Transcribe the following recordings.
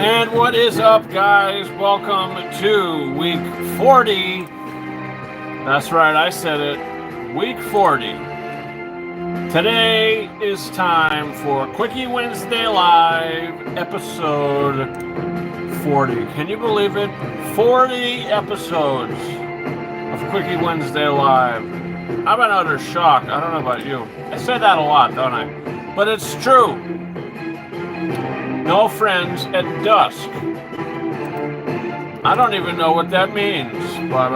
And what is up, guys? Welcome to week 40. That's right, I said it. Week 40. Today is time for Quickie Wednesday Live, episode 40. Can you believe it? 40 episodes of Quickie Wednesday Live. I'm in utter shock. I don't know about you. I say that a lot, don't I? But it's true. No friends at dusk. I don't even know what that means, but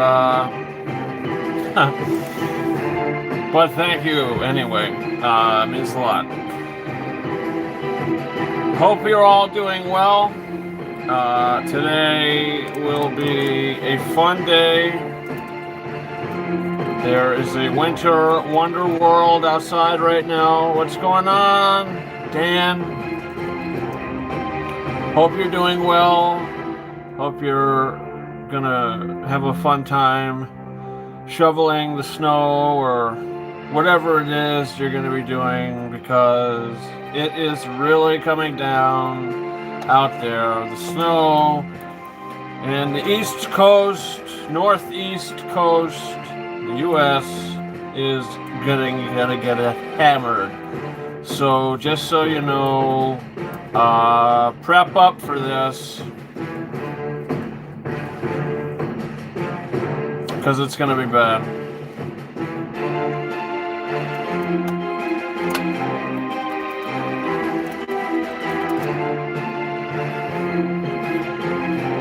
but thank you anyway. It means a lot. Hope you're all doing well. Today will be a fun day. There is a winter wonder world outside right now. What's going on, Dan? Hope you're doing well. Hope you're gonna have a fun time shoveling the snow or whatever it is you're gonna be doing, because it is really coming down out there. The snow in the East Coast, Northeast Coast, the U.S. is gonna get it hammered. So just so you know, prep up for this, because it's going to be bad.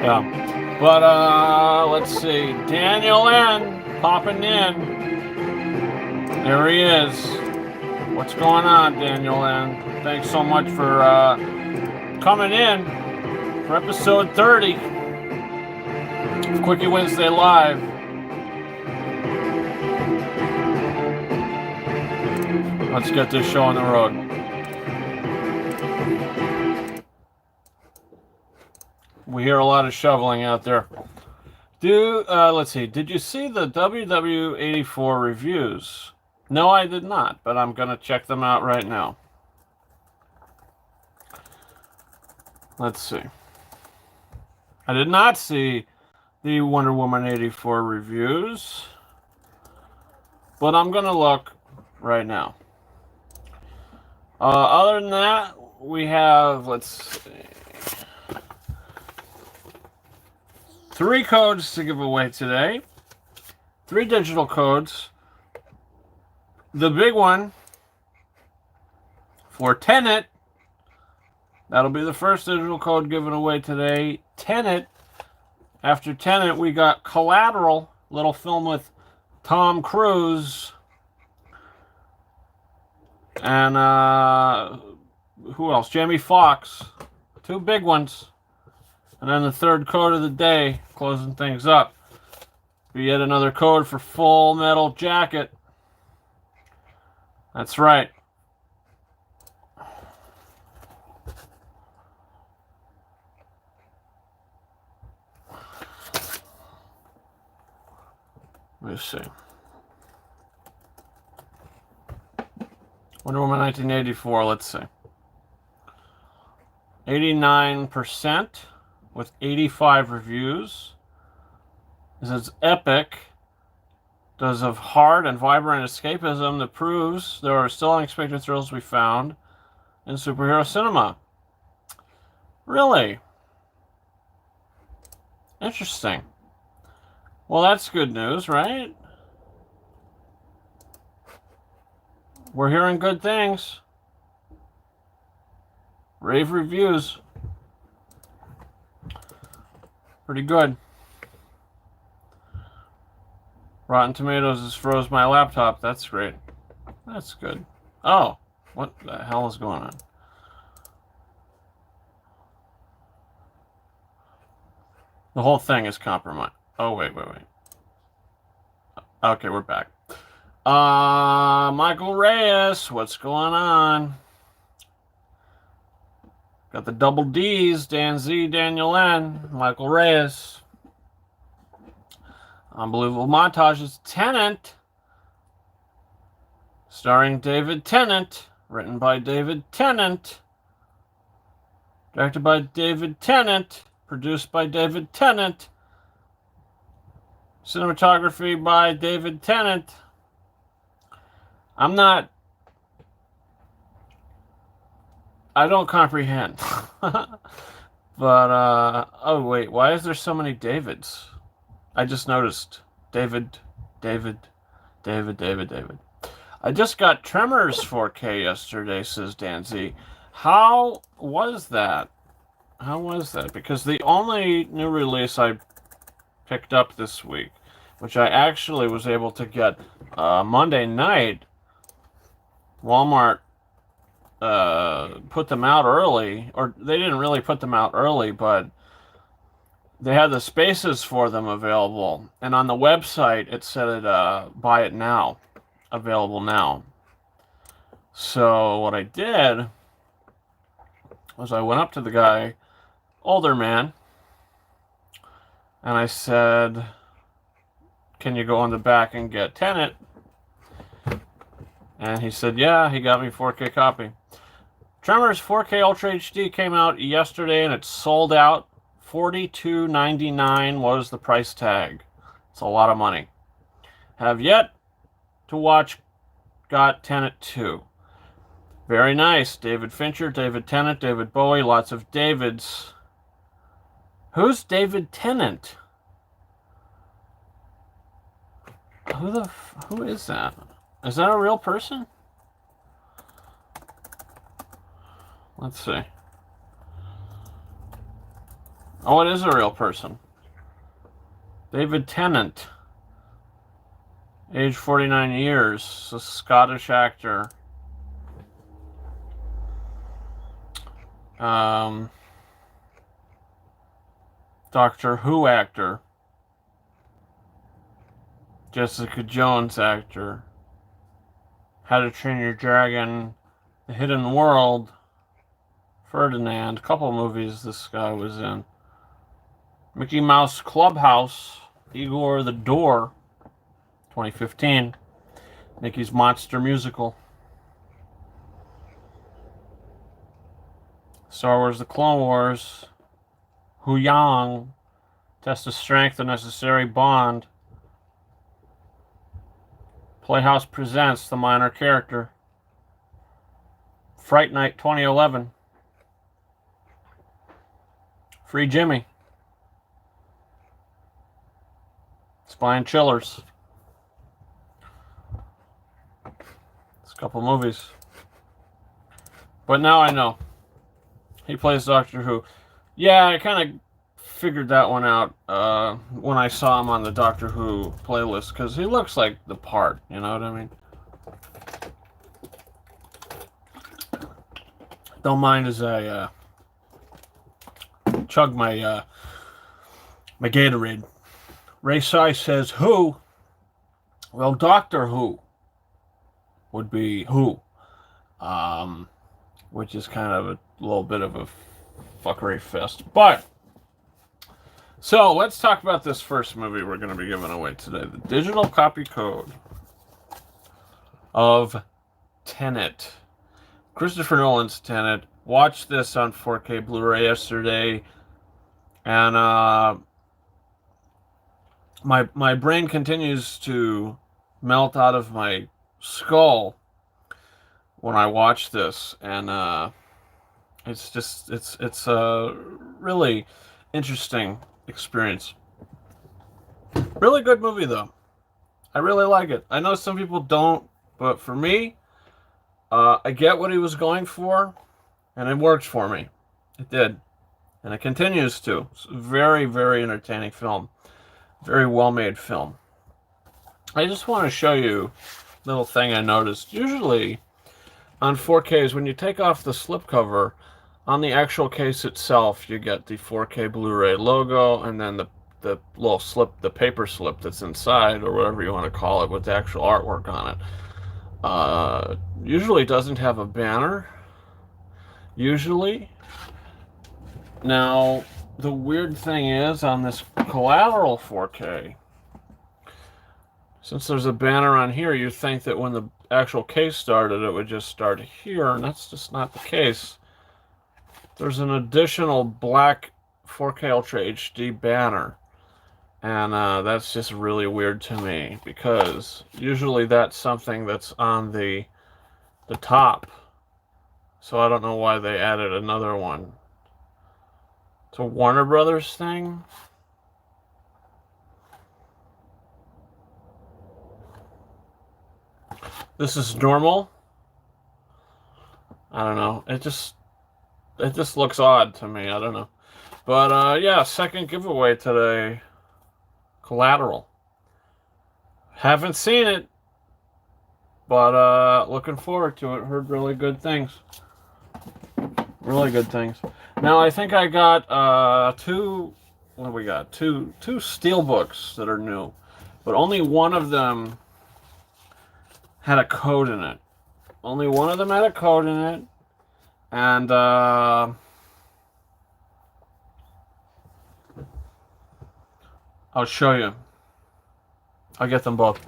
Yeah. But let's see. Daniel N. popping in. There he is. What's going on, Daniel N.? Thanks so much for coming in for episode 30 of Quickie Wednesday Live. Let's get this show on the road. We hear a lot of shoveling out there. Let's see. Did you see the WW84 reviews? No, I did not, but I'm going to check them out right now. Let's see. I did not see the Wonder Woman 84 reviews, but I'm going to look right now. Other than that, we have, let's see, 3 codes to give away today. 3 digital codes. The big one for Tenet, that'll be the first digital code given away today. Tenet. After Tenet, we got Collateral, little film with Tom Cruise. And who else? Jamie Foxx. 2 big ones. And then the third code of the day, closing things up. We yet another code for Full Metal Jacket. That's right. Let's see. Wonder Woman 1984, let's see. 89% with 85 reviews. It says epic. Does of hard and vibrant escapism that proves there are still unexpected thrills to be found in superhero cinema. Really? Interesting. Well, that's good news, right? We're hearing good things. Rave reviews. Pretty good. Rotten Tomatoes has froze my laptop. That's great. That's good. Oh, what the hell is going on? The whole thing is compromised. Oh, wait. Okay, we're back. Michael Reyes, what's going on? Got the double D's, Dan Z, Daniel N, Michael Reyes. Unbelievable montages. Tenet. starring David Tennant, written by David Tennant, directed by David Tennant, produced by David Tennant, cinematography by David Tennant. I don't comprehend. But, oh wait, why is there so many Davids? I just noticed. David. I just got Tremors 4K yesterday, says Danzy. How was that? Because the only new release I picked up this week, which I actually was able to get Monday night, Walmart put them out early, or they didn't really put them out early, but they had the spaces for them available, and on the website it said buy it now, available now. So what I did was I went up to the guy, older man, and I said, can you go in the back and get Tenet? And he said, yeah. He got me 4K copy. Tremors 4K Ultra HD came out yesterday, and it's sold out. $42.99 was the price tag. It's a lot of money. Have yet to watch Got Tenet 2. Very nice. David Fincher, David Tennant, David Bowie, lots of Davids. Who's David Tennant? Who is that? Is that a real person? Let's see. Oh, it is a real person. David Tennant. Age 49 years. A Scottish actor. Doctor Who actor. Jessica Jones actor. How to Train Your Dragon. The Hidden World. Ferdinand. A couple movies this guy was in. Mickey Mouse Clubhouse. Igor the Door. 2015. Mickey's Monster Musical. Star Wars The Clone Wars. Hu Yang. Test of Strength, The Necessary Bond. Playhouse Presents The Minor Character. Fright Night 2011. Free Jimmy. Spine Chillers. It's a couple movies. But now I know. He plays Doctor Who. Yeah, I kind of figured that one out when I saw him on the Doctor Who playlist, because he looks like the part, you know what I mean? Don't mind as I chug my my Gatorade. Ray Sai says, who? Well, Doctor Who would be who, which is kind of a little bit of a fuckery fest. But, so let's talk about this first movie we're going to be giving away today. The digital copy code of Tenet. Christopher Nolan's Tenet. Watched this on 4K Blu-ray yesterday. And my brain continues to melt out of my skull when I watch this. And it's a really interesting experience. Really good movie, though. I really like it. I know some people don't, but for me, I get what he was going for, and it worked for me. It did. And it continues to. It's a very, very entertaining film. Very well-made film. I just want to show you a little thing I noticed. Usually, on 4Ks, when you take off the slipcover, on the actual case itself, you get the 4K Blu-ray logo, and then the little slip, the paper slip that's inside, or whatever you want to call it, with the actual artwork on it. Usually doesn't have a banner. Usually. Now, the weird thing is, on this collateral 4K, since there's a banner on here, you think that when the actual case started, it would just start here, and that's just not the case. There's an additional black 4K Ultra HD banner, and that's just really weird to me, because usually that's something that's on the top. So I don't know why they added another one. It's a Warner Brothers thing. This is normal. I don't know. It just looks odd to me. I don't know. But yeah, second giveaway today. Collateral. Haven't seen it, but looking forward to it. Heard really good things. Really good things. Now I think I got two. What do we got? Two Steelbooks that are new, but only one of them had a code in it. Only one of them had a code in it, and I'll show you. I'll get them both.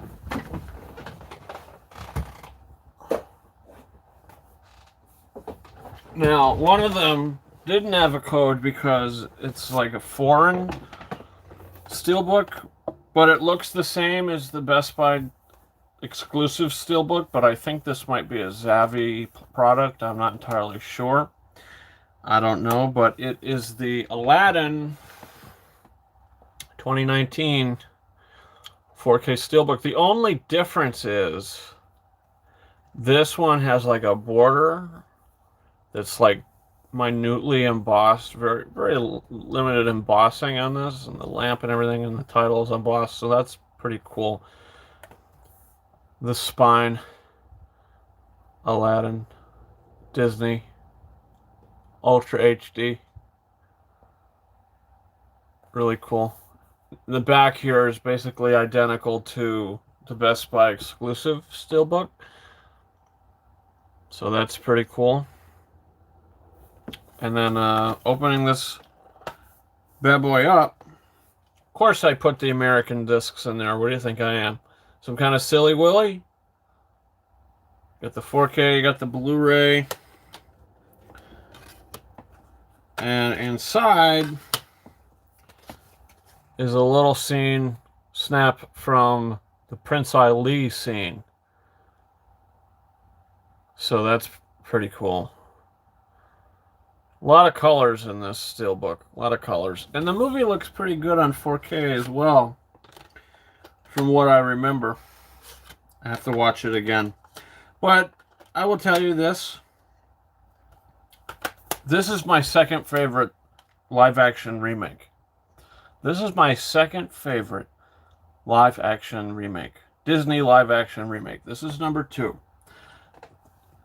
Now, one of them didn't have a code because it's like a foreign Steelbook, but it looks the same as the Best Buy exclusive Steelbook, but I think this might be a Zavvi product. I'm not entirely sure. I don't know, but it is the Aladdin 2019 4K Steelbook. The only difference is this one has like a border that's like minutely embossed, very limited embossing on this, and the lamp and everything, and the title is embossed, so that's pretty cool. The spine, Aladdin, Disney, Ultra HD, really cool. The back here is basically identical to the Best Buy exclusive Steelbook, so that's pretty cool. And then opening this bad boy up, of course I put the American discs in there. What do you think I am? Some kind of silly willy? Got the 4K, got the Blu-ray. And inside is a little scene snap from the Prince Ali scene. So that's pretty cool. A lot of colors in this Steelbook. A lot of colors. And the movie looks pretty good on 4K as well, from what I remember. I have to watch it again. But I will tell you this. This is my second favorite live-action remake. This is my second favorite live-action remake. Disney live-action remake. This is number 2.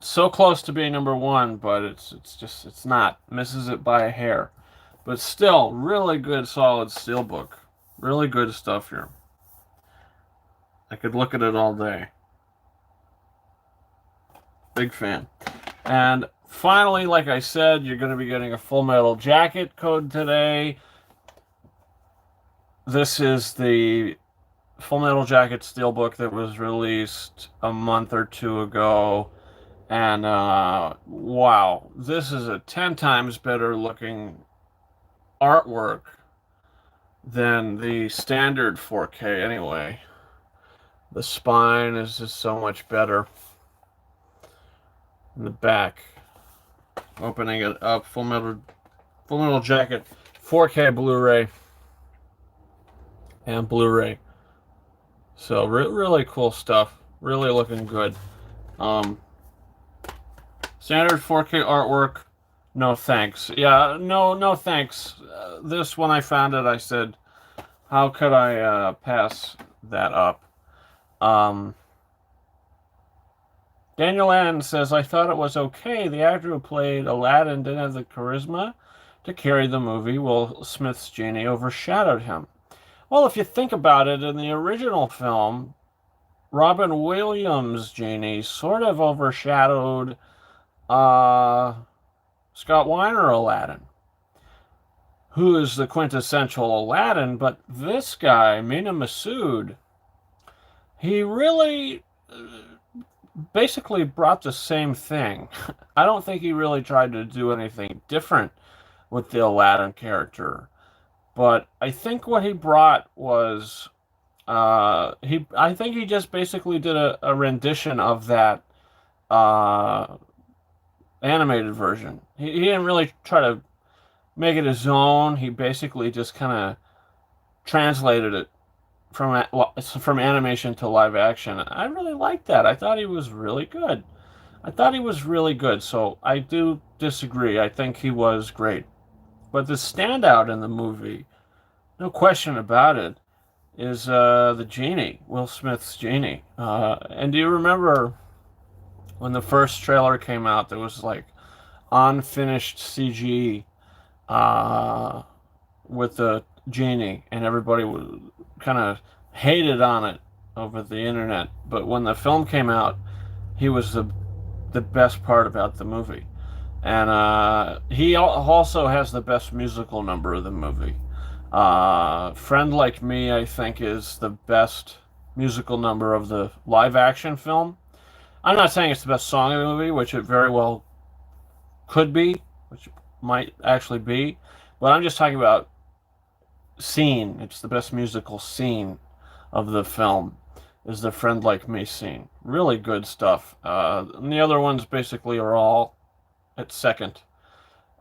So close to being number 1, but it's not. Misses it by a hair. But still, really good, solid Steelbook. Really good stuff here. I could look at it all day. Big fan. And finally, like I said, you're going to be getting a Full Metal Jacket code today. This is the Full Metal Jacket Steelbook that was released a month or 2 ago. And wow, this is a 10 times better looking artwork than the standard 4K anyway. The spine is just so much better. In the back, opening it up, Full Metal Jacket, 4K Blu-ray and Blu-ray. So really cool stuff. Really looking good. Standard 4K artwork, no thanks. Yeah, no thanks. This, when I found it, I said, how could I pass that up? Daniel Ann says, I thought it was okay. The actor who played Aladdin didn't have the charisma to carry the movie. Will Smith's genie overshadowed him. Well, if you think about it, in the original film, Robin Williams' genie sort of overshadowed Scott Weiner Aladdin, who is the quintessential Aladdin, but this guy, Mina Masood, he really basically brought the same thing. I don't think he really tried to do anything different with the Aladdin character, but I think what he brought was I think he just basically did a rendition of that uh, animated version. He didn't really try to make it his own. He basically just kind of translated it from animation to live action. I really liked that. I thought he was really good. I thought he was really good. So I do disagree. I think he was great. But the standout in the movie, no question about it, is the genie, Will Smith's genie. And do you remember when the first trailer came out? There was like unfinished CG uh, with the genie, and everybody was kind of hated on it over the internet. But when the film came out, he was the best part about the movie, and he also has the best musical number of the movie. "Friend Like Me," I think, is the best musical number of the live action film. I'm not saying it's the best song of the movie, which it very well could be, which it might actually be, but I'm just talking about scene. It's the best musical scene of the film is the "Friend Like Me" scene. Really good stuff. And the other ones basically are all at second.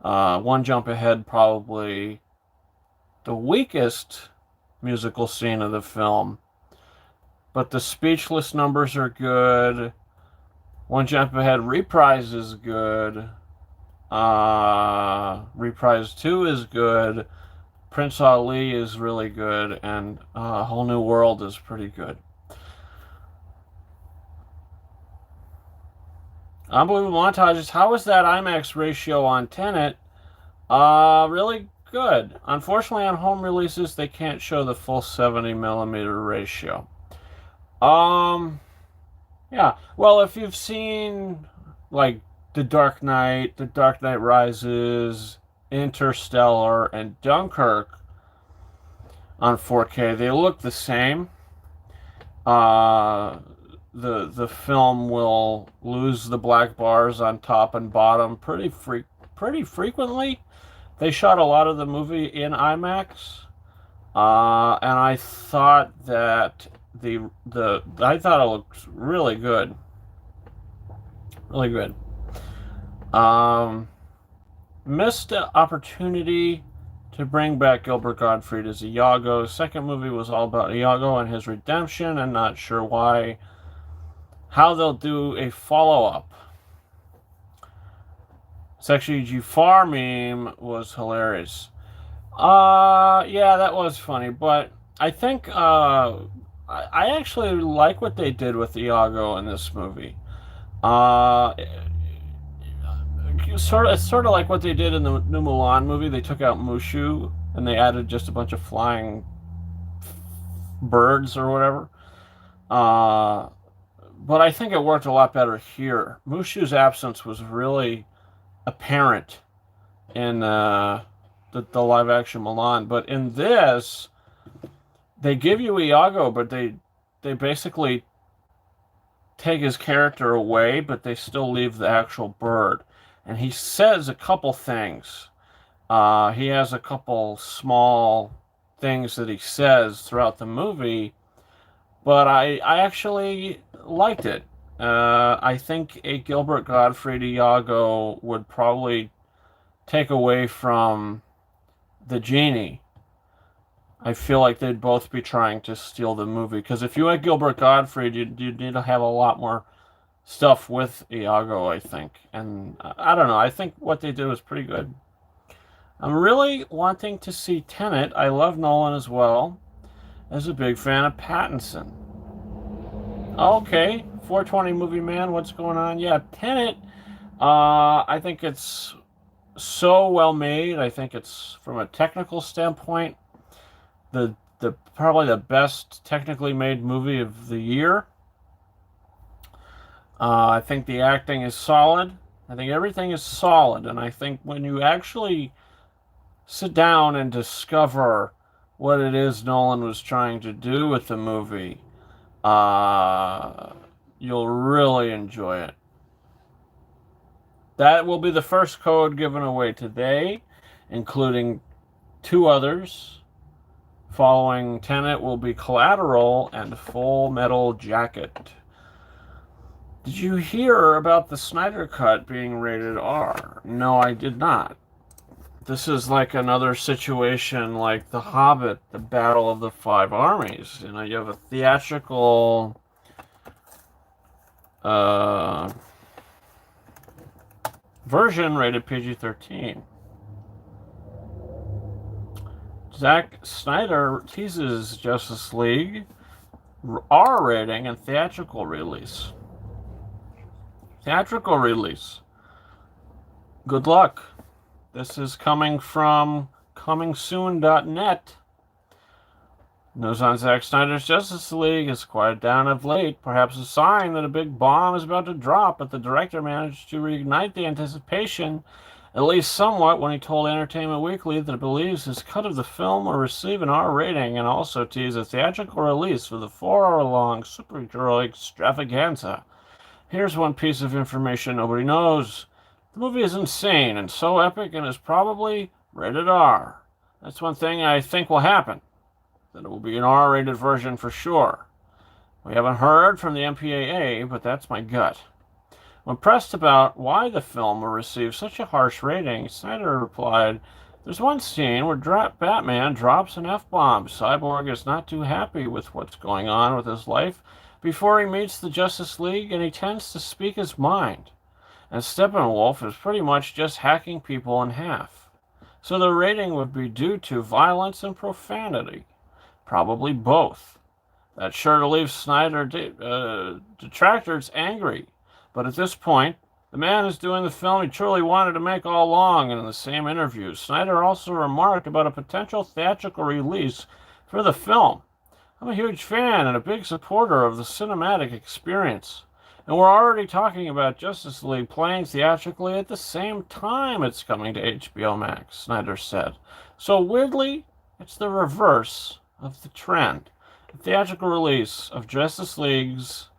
One Jump Ahead, probably the weakest musical scene of the film, but the speechless numbers are good. One Jump Ahead Reprise is good. Reprise 2 is good. Prince Ali is really good, and Whole New World is pretty good. Unbelievable montages. How was that IMAX ratio on Tenet? Really good. Unfortunately, on home releases, they can't show the full 70 millimeter ratio. Yeah. Well, if you've seen like The Dark Knight, The Dark Knight Rises, Interstellar, and Dunkirk on 4K, they look the same. Uh, the film will lose the black bars on top and bottom pretty frequently. They shot a lot of the movie in IMAX, and I thought that I thought it looked really good, really good. Um, Missed opportunity to bring back Gilbert Gottfried as Iago. The second movie was all about Iago and his redemption, and not sure how they'll do a follow-up. Sexy Jafar meme was hilarious. Yeah, that was funny, but I think I actually like what they did with Iago in this movie. Uh, it's sort of like what they did in the new Mulan movie. They took out Mushu and they added just a bunch of flying birds or whatever. But I think it worked a lot better here. Mushu's absence was really apparent in the live action Mulan, but in this, they give you Iago, but they basically take his character away, but they still leave the actual bird. And he says a couple things. He has a couple small things that he says throughout the movie, but I actually liked it. I think a Gilbert Gottfried Iago would probably take away from the genie. I feel like they'd both be trying to steal the movie. Because if you had Gilbert Gottfried, you'd need to have a lot more stuff with Iago, I think. And I don't know. I think what they did was pretty good. I'm really wanting to see Tenet. I love Nolan as well. As a big fan of Pattinson. Okay, 420 Movie Man, what's going on? Yeah, Tenet. I think it's so well made. I think it's, from a technical standpoint, the probably the best technically made movie of the year. I think the acting is solid. I think everything is solid, and I think when you actually sit down and discover what it is Nolan was trying to do with the movie, uh, You'll really enjoy it. That will be the first code given away today, including 2 others. Following Tenet will be Collateral and Full Metal Jacket. Did you hear about the Snyder Cut being rated R? No, I did not. This is like another situation like The Hobbit, the Battle of the Five Armies. You know, you have a theatrical version rated PG-13. Zack Snyder teases Justice League R rating and theatrical release. Theatrical release. Good luck. This is coming from comingsoon.net. News on Zack Snyder's Justice League has quieted down of late, perhaps a sign that a big bomb is about to drop, but the director managed to reignite the anticipation, at least somewhat, when he told Entertainment Weekly that he believes his cut of the film will receive an R rating and also tease a theatrical release for the 4-hour-long superhero extravaganza. Here's one piece of information nobody knows. The movie is insane and so epic and is probably rated R. That's one thing I think will happen, that it will be an R-rated version for sure. We haven't heard from the MPAA, but that's my gut. When pressed about why the film will receive such a harsh rating, Snyder replied, "There's one scene where Batman drops an F-bomb. Cyborg is not too happy with what's going on with his life before he meets the Justice League, and he tends to speak his mind. And Steppenwolf is pretty much just hacking people in half. So the rating would be due to violence and profanity. Probably both. That's sure to leave Snyder detractors angry. But at this point, the man is doing the film he truly wanted to make all along." And in the same interview, Snyder also remarked about a potential theatrical release for the film. "I'm a huge fan and a big supporter of the cinematic experience. And we're already talking about Justice League playing theatrically at the same time it's coming to HBO Max," Snyder said. So weirdly, it's the reverse of the trend. The theatrical release of Justice League's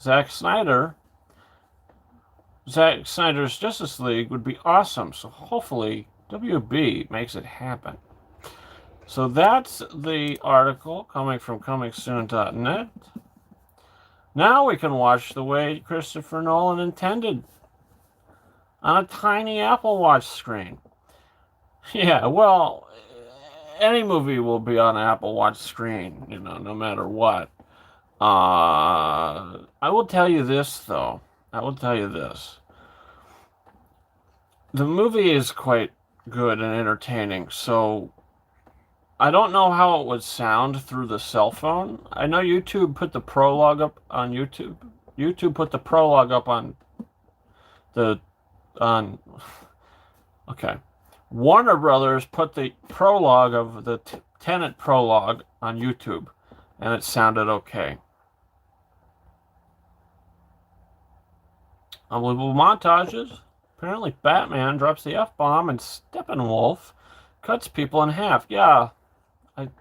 Zack Snyder's Justice League would be awesome. So hopefully WB makes it happen. So that's the article coming from comingsoon.net. Now we can watch the way Christopher Nolan intended, on a tiny Apple Watch screen. Yeah, well, any movie will be on an Apple Watch screen, you know, no matter what. I will tell you this, though. I will tell you this. The movie is quite good and entertaining, so I don't know how it would sound through the cell phone. I know YouTube put the prologue up on YouTube. YouTube put the prologue up on okay. Warner Brothers put the prologue of the Tenet prologue on YouTube, and it sounded okay. Unbelievable montages. Apparently Batman drops the F-bomb and Steppenwolf cuts people in half. Yeah,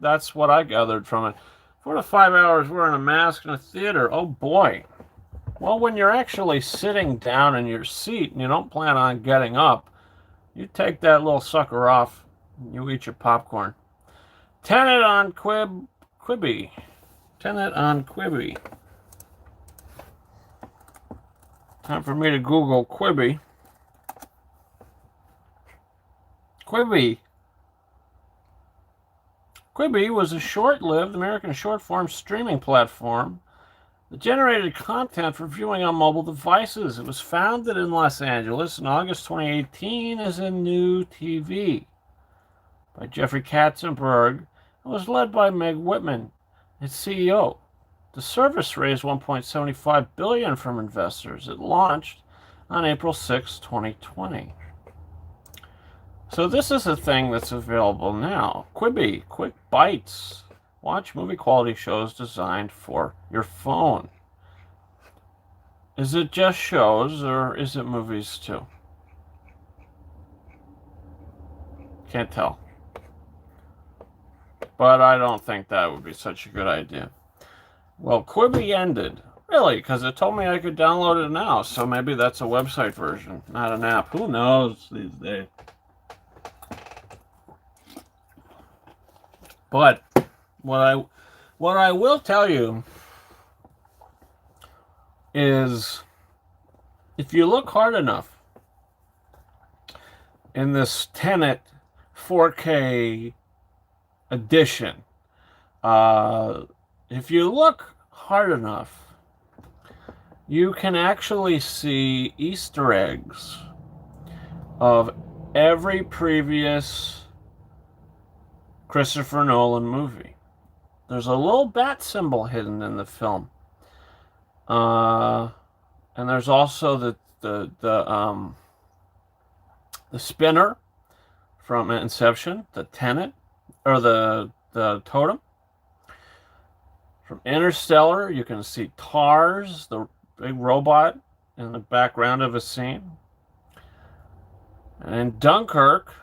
that's what I gathered from it. 4 to 5 hours wearing a mask in a theater. Oh boy. Well, when you're actually sitting down in your seat and you don't plan on getting up, you take that little sucker off and you eat your popcorn. Tenet on Quibi. Tenet on Quibi. Time for me to Google Quibi. Quibi. Quibi was a short-lived American short-form streaming platform that generated content for viewing on mobile devices. It was founded in Los Angeles in August 2018 as a new TV by Jeffrey Katzenberg and was led by Meg Whitman, its CEO. The service raised $1.75 billion from investors. It launched on April 6, 2020. So this is a thing that's available now. Quibi, quick bites. Watch movie quality shows designed for your phone. Is it just shows or is it movies too? Can't tell. But I don't think that would be such a good idea. Well, Quibi ended Really? Because it told me I could download it now, so maybe that's a website version, not an app. Who knows these days? But what I will tell you is, if you look hard enough in this Tenet 4K edition, if you look hard enough, you can actually see Easter eggs of every previous Christopher Nolan movie. There's a little bat symbol hidden in the film. And there's also the spinner from Inception, the Tenet, or the totem. From Interstellar, you can see TARS, the big robot, in the background of a scene. And in Dunkirk,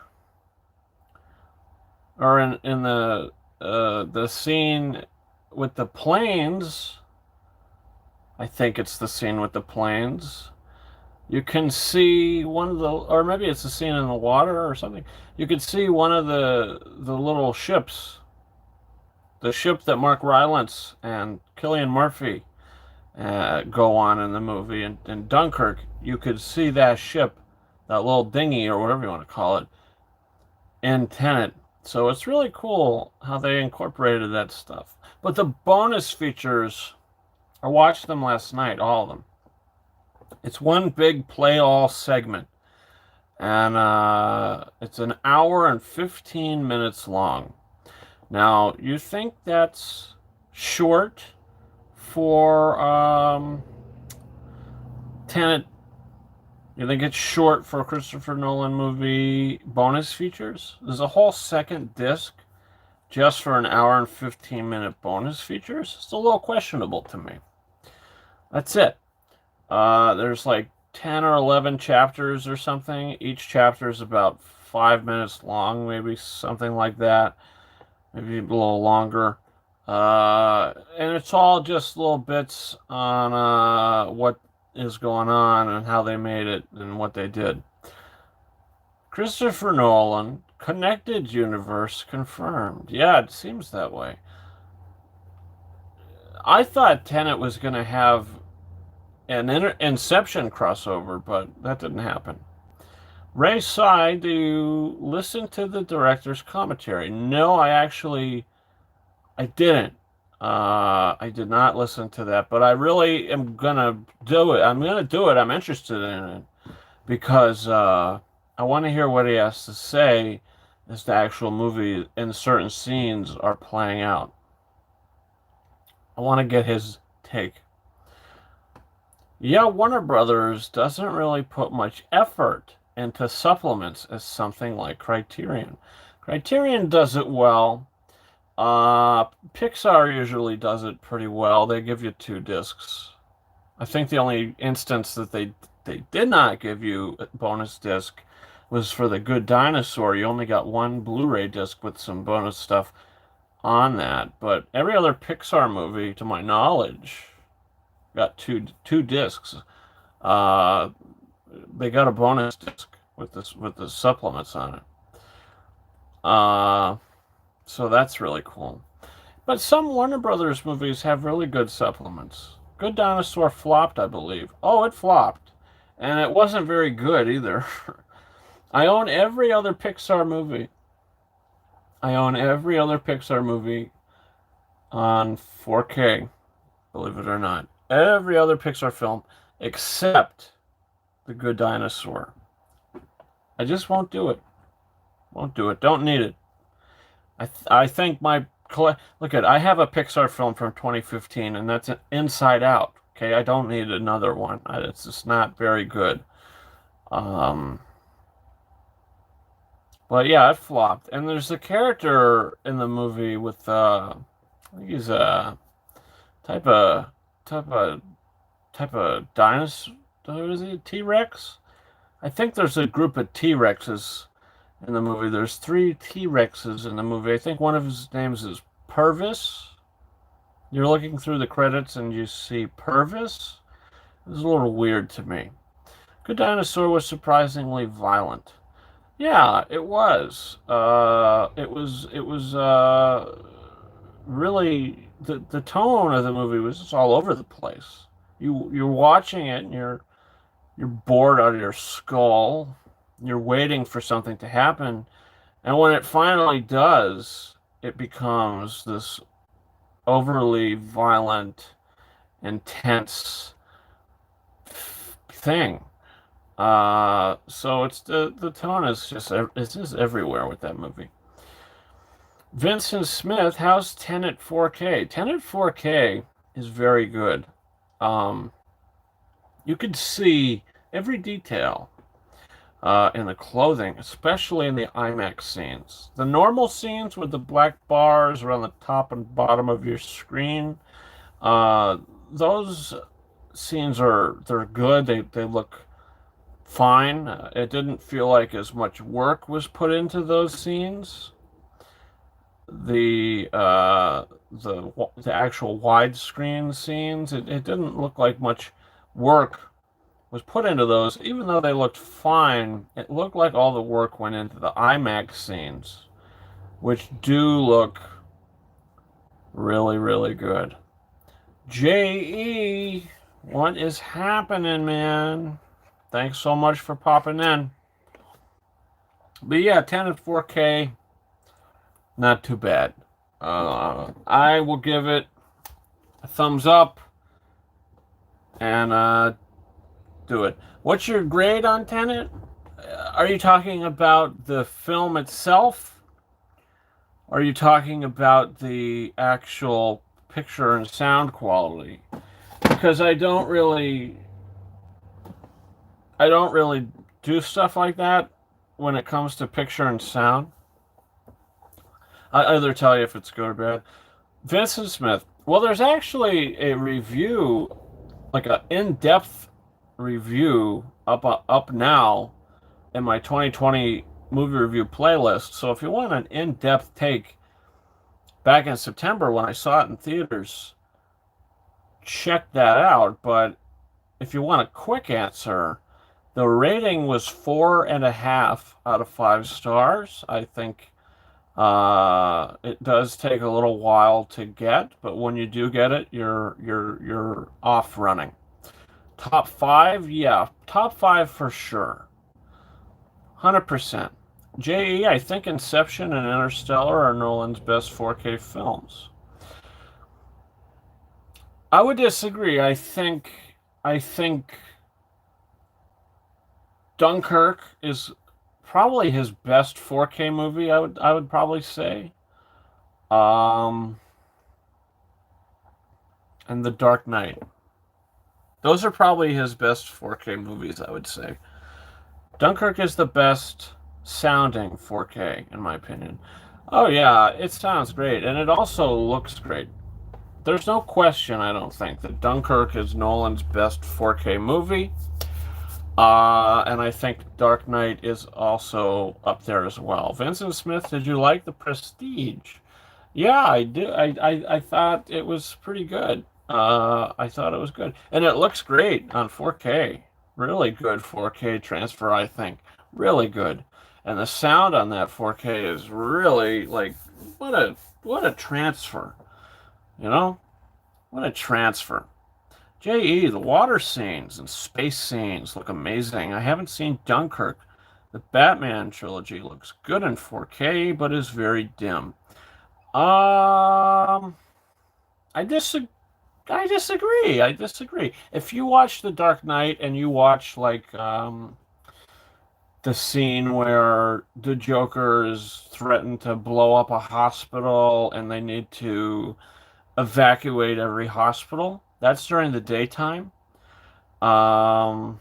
or in the scene with the planes, I think it's the scene with the planes, you can see one of the, or maybe it's the scene in the water or something. You can see one of the little ships, the ship that Mark Rylance and Cillian Murphy go on in the movie. In Dunkirk, you could see that ship, that little dinghy or whatever you want to call it, in Tenet. So it's really cool how they incorporated that stuff. But the bonus features, I watched them last night, all of them. It's one big play all segment. And it's an hour and 15 minutes long. Now, you think that's short for Tenet? You think it's short for a Christopher Nolan movie bonus features? There's a whole second disc just for an hour and 15-minute bonus features. It's a little questionable to me. That's it. There's like 10 or 11 chapters or something. Each chapter is about 5 minutes long, maybe something like that. Maybe a little longer. And it's all just little bits on what is going on and how they made it and what they did. Christopher Nolan, connected universe confirmed. Yeah, it seems that way. I thought Tenet was going to have an Inception crossover, but that didn't happen. Ray Sai, do you listen to the director's commentary? No, I didn't. I did not listen to that, but I really am gonna do it. I'm gonna do it. I'm interested in it because I want to hear what he has to say as the actual movie and certain scenes are playing out. I want to get his take. Yeah, Warner Brothers doesn't really put much effort into supplements as something like Criterion. Criterion does it well. Pixar usually does it pretty well. They give you 2 discs. I think the only instance that they did not give you a bonus disc was for The Good Dinosaur. You only got 1 Blu-ray disc with some bonus stuff on that. But every other Pixar movie, to my knowledge, got two discs. They got a bonus disc with the supplements on it. So that's really cool. But some Warner Brothers movies have really good supplements. Good Dinosaur flopped, I believe. Oh, it flopped. And it wasn't very good either. I own every other Pixar movie. On 4K, believe it or not. Every other Pixar film except The Good Dinosaur. I just won't do it. Don't need it. I think my look at, I have a Pixar film from 2015, and that's Inside Out. Okay, I don't need another one. It's just not very good. But yeah, it flopped. And there's a character in the movie with I think he's a type of dinosaur. Is he a T-Rex? I think there's a group of T-Rexes in the movie. There's 3 T-Rexes in the movie. I think one of his names is Purvis. You're looking through the credits and you see Purvis. It was a little weird to me. Good Dinosaur was surprisingly violent. Yeah, it was. It was really the tone of the movie was just all over the place. You're watching it and you're bored out of your skull. You're waiting for something to happen, and when it finally does, it becomes this overly violent, intense thing. So the tone is just it's just everywhere with that movie. Vincent Smith, how's Tenet 4K? Tenet 4K is very good. Um, you could see every detail in the clothing, especially in the IMAX scenes. The normal scenes with the black bars around the top and bottom of your screen, uh, those scenes they're good. They look fine. It didn't feel like as much work was put into those scenes. The actual widescreen scenes, it didn't look like much work was put into those, even though they looked fine. It looked like all the work went into the IMAX scenes, which do look really, really good. JE, what is happening, man? Thanks so much for popping in. But yeah, 10 and 4K, not too bad. I will give it a thumbs up and do it. What's your grade on Tenet? Are you talking about the film itself? Or are you talking about the actual picture and sound quality? Because I don't really do stuff like that when it comes to picture and sound. I either tell you if it's good or bad. Vincent Smith. Well, there's actually a review, like an in-depth review up now in my 2020 movie review playlist. So if you want an in-depth take back in September when I saw it in theaters, check that out. But if you want a quick answer, the rating was 4.5 out of 5 stars. I think it does take a little while to get, but when you do get it, you're off running. Top 5, yeah, top 5 for sure, 100%. JE, I think Inception and Interstellar are Nolan's best 4K films. I would disagree. I think Dunkirk is probably his best 4K movie. I would probably say. And The Dark Knight. Those are probably his best 4K movies, I would say. Dunkirk is the best sounding 4K, in my opinion. Oh yeah, it sounds great, and it also looks great. There's no question, I don't think, that Dunkirk is Nolan's best 4K movie. And I think Dark Knight is also up there as well. Vincent Smith, did you like The Prestige? Yeah, I do. I thought it was pretty good. I thought it was good. And it looks great on 4K. Really good 4K transfer, I think. Really good. And the sound on that 4K is really like what a transfer. You know? What a transfer. JE, the water scenes and space scenes look amazing. I haven't seen Dunkirk. The Batman trilogy looks good in 4K, but is very dim. I disagree. I disagree. If you watch The Dark Knight and you watch like the scene where the Joker is threatened to blow up a hospital and they need to evacuate every hospital, that's during the daytime. That's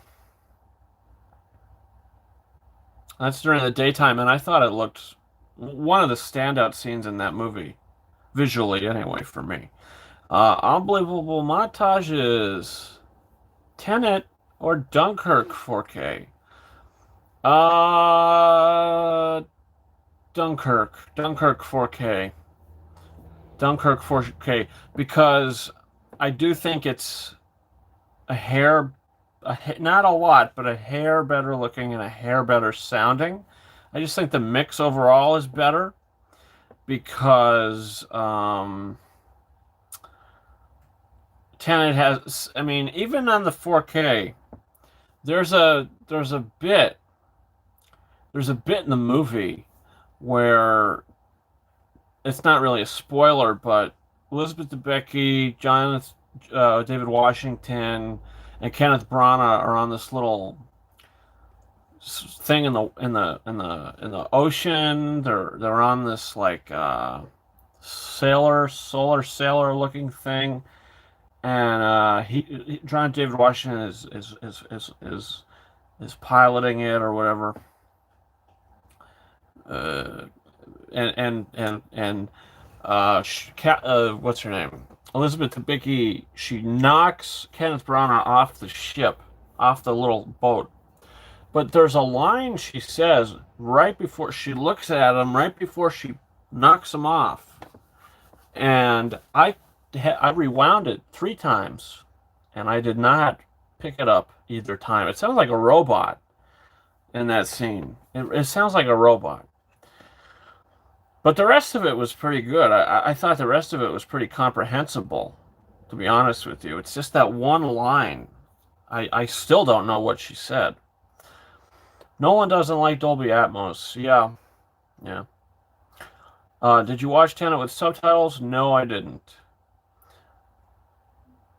during the daytime, and I thought it looked one of the standout scenes in that movie, visually anyway, for me. Unbelievable montages. Tenet or Dunkirk 4K? Dunkirk 4K. Dunkirk 4K, because I do think it's a hair, not a lot, but a hair better looking and a hair better sounding. I just think the mix overall is better because Tenet has. I mean, even on the 4K, there's a bit in the movie where it's not really a spoiler, but Elizabeth Debicki, David Washington, and Kenneth Branagh are on this little thing in the ocean. They're on this like solar sailor looking thing, and John David Washington is piloting it or whatever. Uh, and what's her name? Elizabeth Debicki. She knocks Kenneth Branagh off the ship, off the little boat. But there's a line she says right before she looks at him, right before she knocks him off, and I rewound it 3 times, and I did not pick it up either time. It sounds like a robot in that scene. It sounds like a robot. But the rest of it was pretty good. I thought the rest of it was pretty comprehensible, to be honest with you. It's just that one line. I still don't know what she said. Nolan doesn't like Dolby Atmos. Yeah. Did you watch Tenet with subtitles? No, I didn't.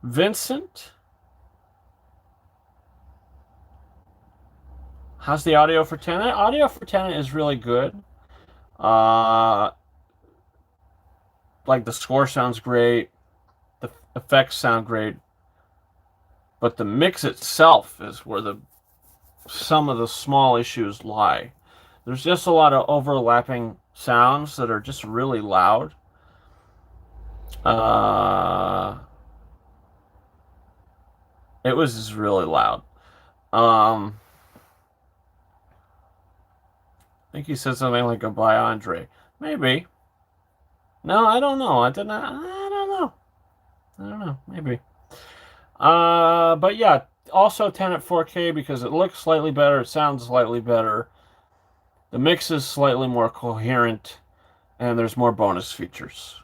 Vincent? How's the audio for Tenet? Audio for Tenet is really good. Like the score sounds great, the effects sound great, but the mix itself is where some of the small issues lie. There's just a lot of overlapping sounds that are just really loud. It was just really loud. I think he said something like "Goodbye, Andre." Maybe. No, I don't know. I don't know. Maybe. But yeah, also Tenet 4K because it looks slightly better, it sounds slightly better. The mix is slightly more coherent, and there's more bonus features.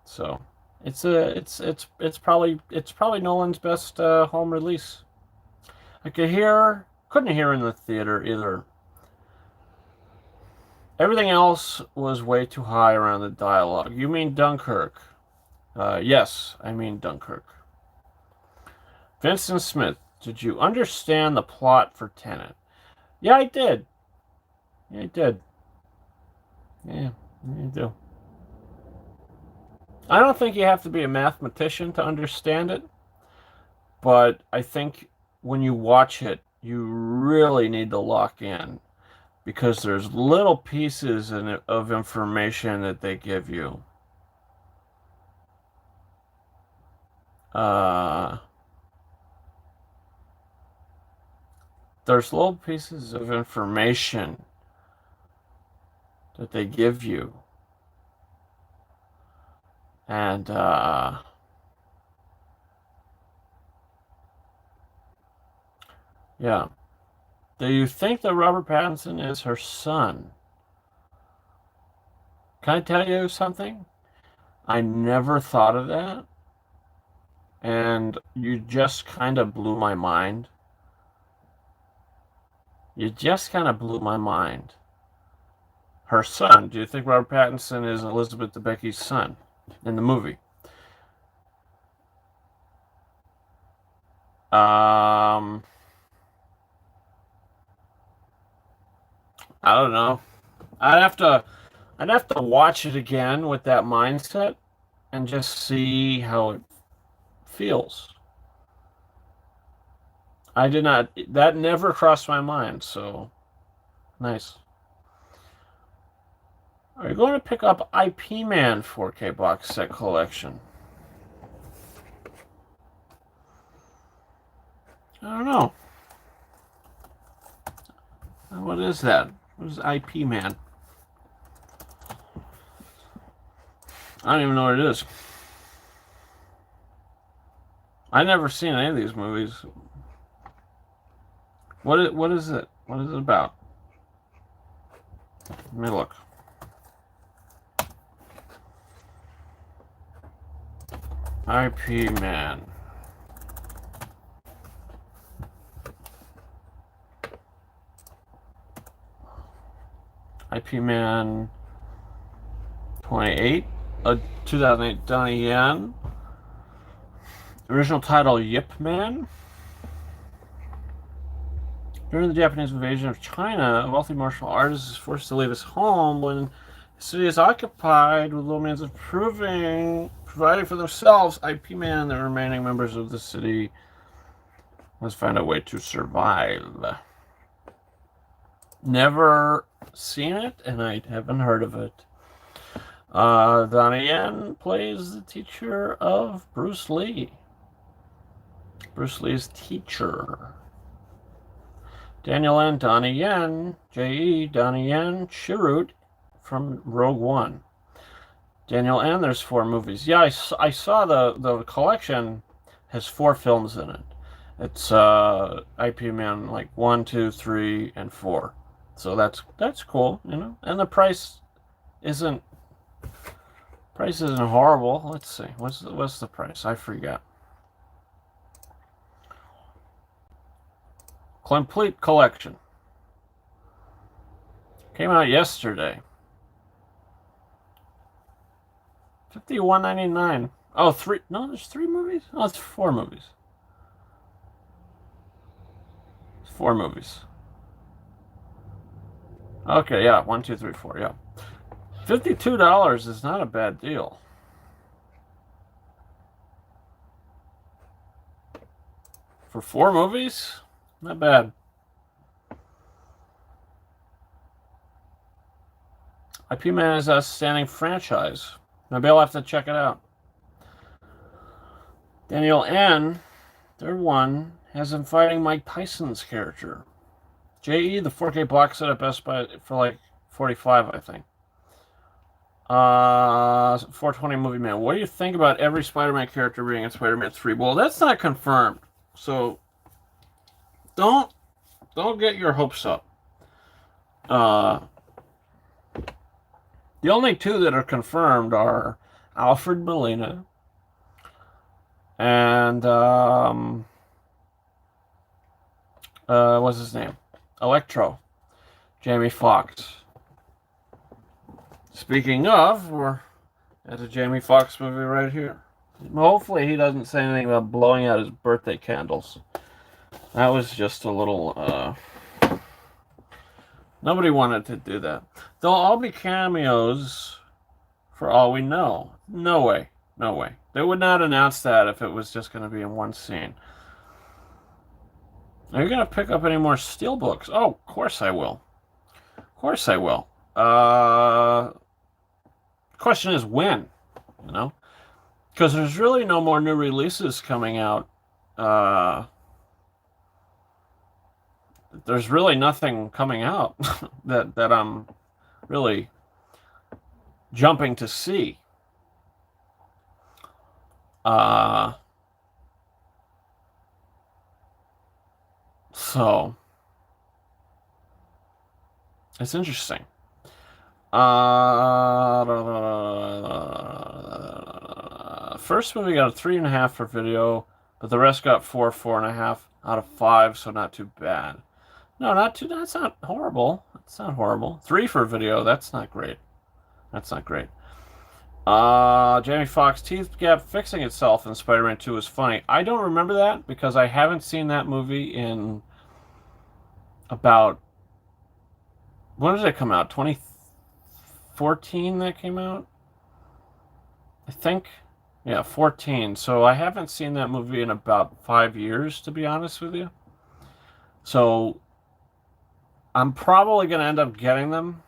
So it's probably Nolan's best home release. I couldn't hear in the theater either. Everything else was way too high around the dialogue. You mean Dunkirk? Yes, I mean Dunkirk. Vincent Smith, did you understand the plot for Tenet? Yeah, I did. Yeah, I did. Yeah, I do. I don't think you have to be a mathematician to understand it, but I think when you watch it, you really need to lock in because there's little pieces of information that they give you. There's little pieces of information that they give you. And yeah. Do you think that Robert Pattinson is her son? Can I tell you something? I never thought of that. And you just kind of blew my mind. You just kind of blew my mind. Her son. Do you think Robert Pattinson is Elizabeth Debicki's son in the movie? I don't know. I'd have to watch it again with that mindset and just see how it feels. That never crossed my mind, so nice. Are you going to pick up IP Man 4K box set collection? I don't know. What is that? What is IP Man? I don't even know what it is. I've never seen any of these movies. What is it? What is it about? Let me look. IP Man. IP Man 28, 2008, Donnie Yen. Original title, Yip Man. During the Japanese invasion of China, a wealthy martial artist is forced to leave his home when the city is occupied, with little means of providing for themselves. IP Man and the remaining members of the city must find a way to survive. Never seen it, and I haven't heard of it. Donnie Yen plays the teacher of Bruce Lee. Bruce Lee's teacher. Daniel N. Donnie Yen, J.E. Donnie Yen, Chirrut from Rogue One. Daniel N. There's 4 movies. Yeah, I saw the collection has 4 films in it. It's IP Man like 1, 2, 3, and 4. So that's cool, you know. And the price isn't horrible. Let's see. What's the price? I forget. Complete collection. Came out yesterday. $51.99. Oh, 3. No, there's 3 movies? Oh, it's 4 movies. It's 4 movies. Okay, yeah. 1, 2, 3, 4. Yeah. $52 is not a bad deal. For 4 movies? Not bad. IP Man is an outstanding franchise. Maybe I'll have to check it out. Daniel N., third one, has him fighting Mike Tyson's character. J.E., the 4K box set at Best Buy for like $45, I think. 420 Movie Man. What do you think about every Spider-Man character being in Spider-Man 3? Well, that's not confirmed. So don't get your hopes up. The only 2 that are confirmed are Alfred Molina and what's his name? Electro. Jamie Foxx. Speaking of, we're at a Jamie Foxx movie right here. Hopefully he doesn't say anything about blowing out his birthday candles. That was just a little, nobody wanted to do that. They'll all be cameos for all we know. No way. No way. They would not announce that if it was just going to be in one scene. Are you going to pick up any more Steelbooks? Oh, of course I will. Of course I will. Question is when, you know? Because there's really no more new releases coming out. There's really nothing coming out that I'm really jumping to see. So it's interesting. First movie got a 3.5 for video, but the rest got 4.5 out of 5, so not too bad. No, not too. That's not horrible. That's not horrible. 3 for video. That's not great. That's not great. Jamie Foxx teeth gap fixing itself in Spider-Man 2 is funny. I don't remember that because I haven't seen that movie in about, when did it come out? 2014 that came out? I think. Yeah, 14. So I haven't seen that movie in about 5 years, to be honest with you. So I'm probably going to end up getting them.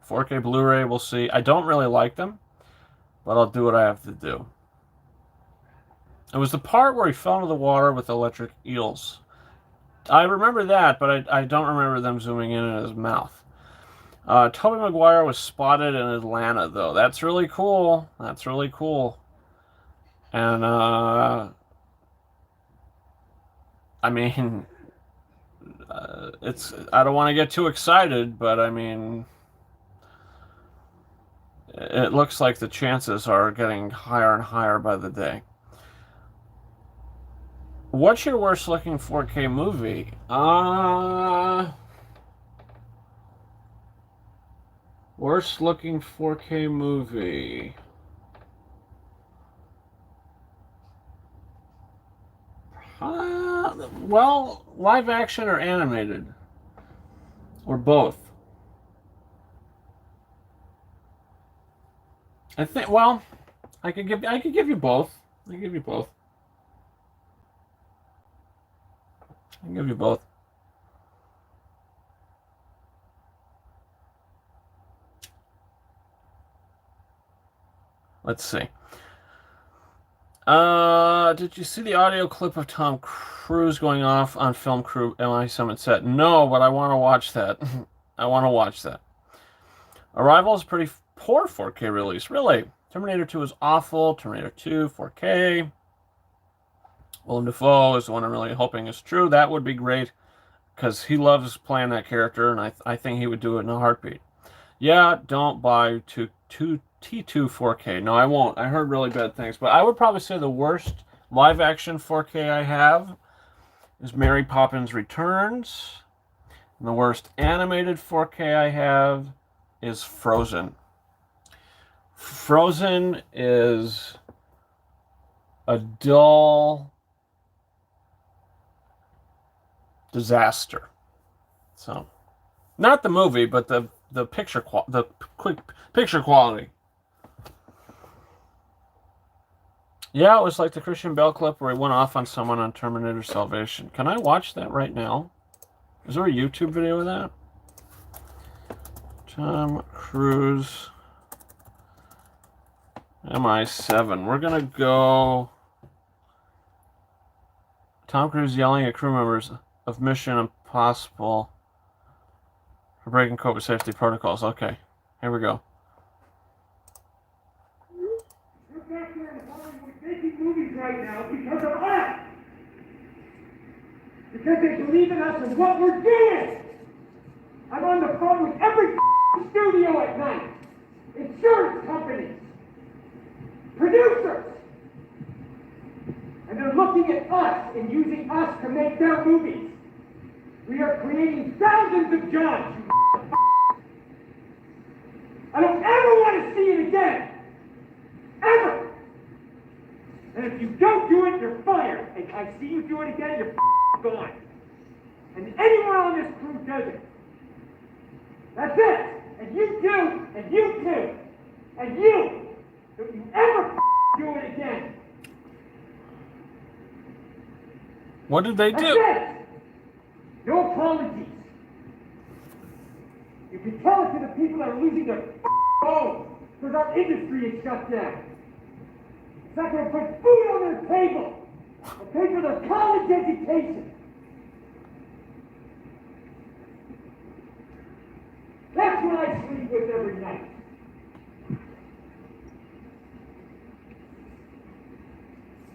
4K Blu-ray, we'll see. I don't really like them, but I'll do what I have to do. It was the part where he fell into the water with electric eels. I remember that, but I don't remember them zooming in his mouth. Tobey Maguire was spotted in Atlanta, though. That's really cool. That's really cool. And, I mean, I don't want to get too excited, but I mean, it looks like the chances are getting higher and higher by the day. What's your worst looking 4K movie? Worst looking 4K movie. Well, live action or animated? Or both? I think, well, I could give you both. I could give you both. I can give you both. Let's see. Did you see the audio clip of Tom Cruise going off on film crew MI Summit set? No, but I want to watch that. I want to watch that. Arrival is a pretty poor 4K release, really. Terminator 2 is awful. Terminator 2, 4K. Willem Dafoe is the one I'm really hoping is true. That would be great, because he loves playing that character, and I think he would do it in a heartbeat. Yeah, don't buy T2 4K. No, I won't. I heard really bad things. But I would probably say the worst live-action 4K I have is Mary Poppins Returns. And the worst animated 4K I have is Frozen. Frozen is a dull disaster. So, not the movie, but the picture picture quality. Yeah, it was like the Christian Bale clip where he went off on someone on Terminator Salvation. Can I watch that right now? Is there a YouTube video of that? Tom Cruise MI7. We're gonna go Tom Cruise yelling at crew members of Mission Impossible for breaking COVID safety protocols. Okay, here we go. You're back there in Hollywood making movies right now because of us! Because they believe in us and what we're doing! I'm on the phone with every studio at night. Insurance companies. Producers. And they're looking at us and using us to make their movies. We are creating thousands of jobs, you I don't ever want to see it again. Ever. And if you don't do it, you're fired. And I see you do it again, you're gone. And anyone on this crew does it. That's it. And you too, and you too, and you. Don't you ever do it again. What did they do? That's it. No apologies. You can tell it to the people that are losing their phones because our industry is shut down. It's not going to put food on their table and pay for their college education. That's what I sleep with every night.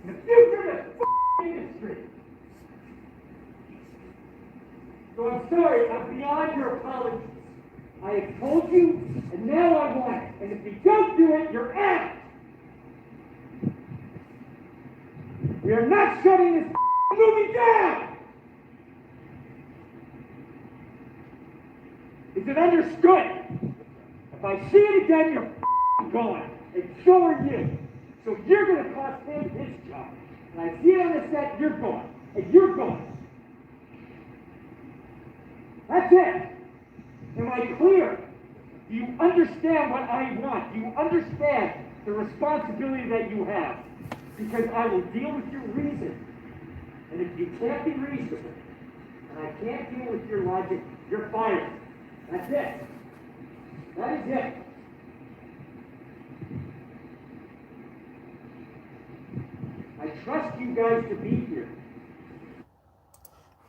The future of this industry. So I'm sorry, I'm beyond your apologies. I have told you, and now I want it. And if you don't do it, you're out. We are not shutting this movie down. Is it understood? If I see it again, you're gone. And so are you. So you're going to cost him his job. And I see it on the set, you're gone. And you're gone. That's it. Am I clear? Do you understand what I want? Do you understand the responsibility that you have? Because I will deal with your reason. And if you can't be reasonable, and I can't deal with your logic, you're fired. That's it. That is it. I trust you guys to be here.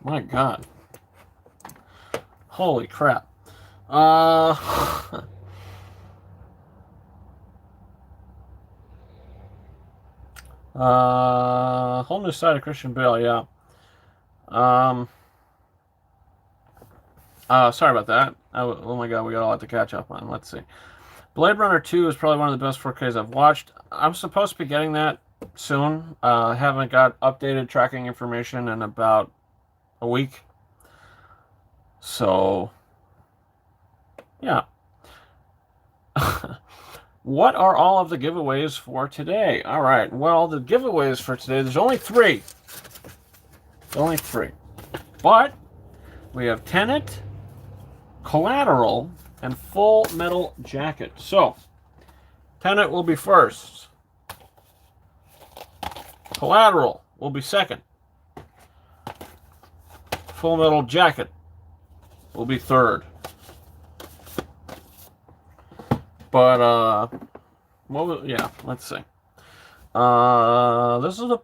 My God. Holy crap. Uh, whole new side of Christian Bale, yeah. Um, sorry about that. Oh my God, we got a lot to catch up on. Let's see. Blade Runner 2 is probably one of the best 4Ks I've watched. I'm supposed to be getting that soon. Haven't got updated tracking information in about a week. So, yeah. What are all of the giveaways for today? All right. Well, the giveaways for today, there's only three. Only three. But we have Tenet, Collateral, and Full Metal Jacket. So, Tenet will be first. Collateral will be second. Full Metal Jacket will be third. But, yeah, let's see. This is the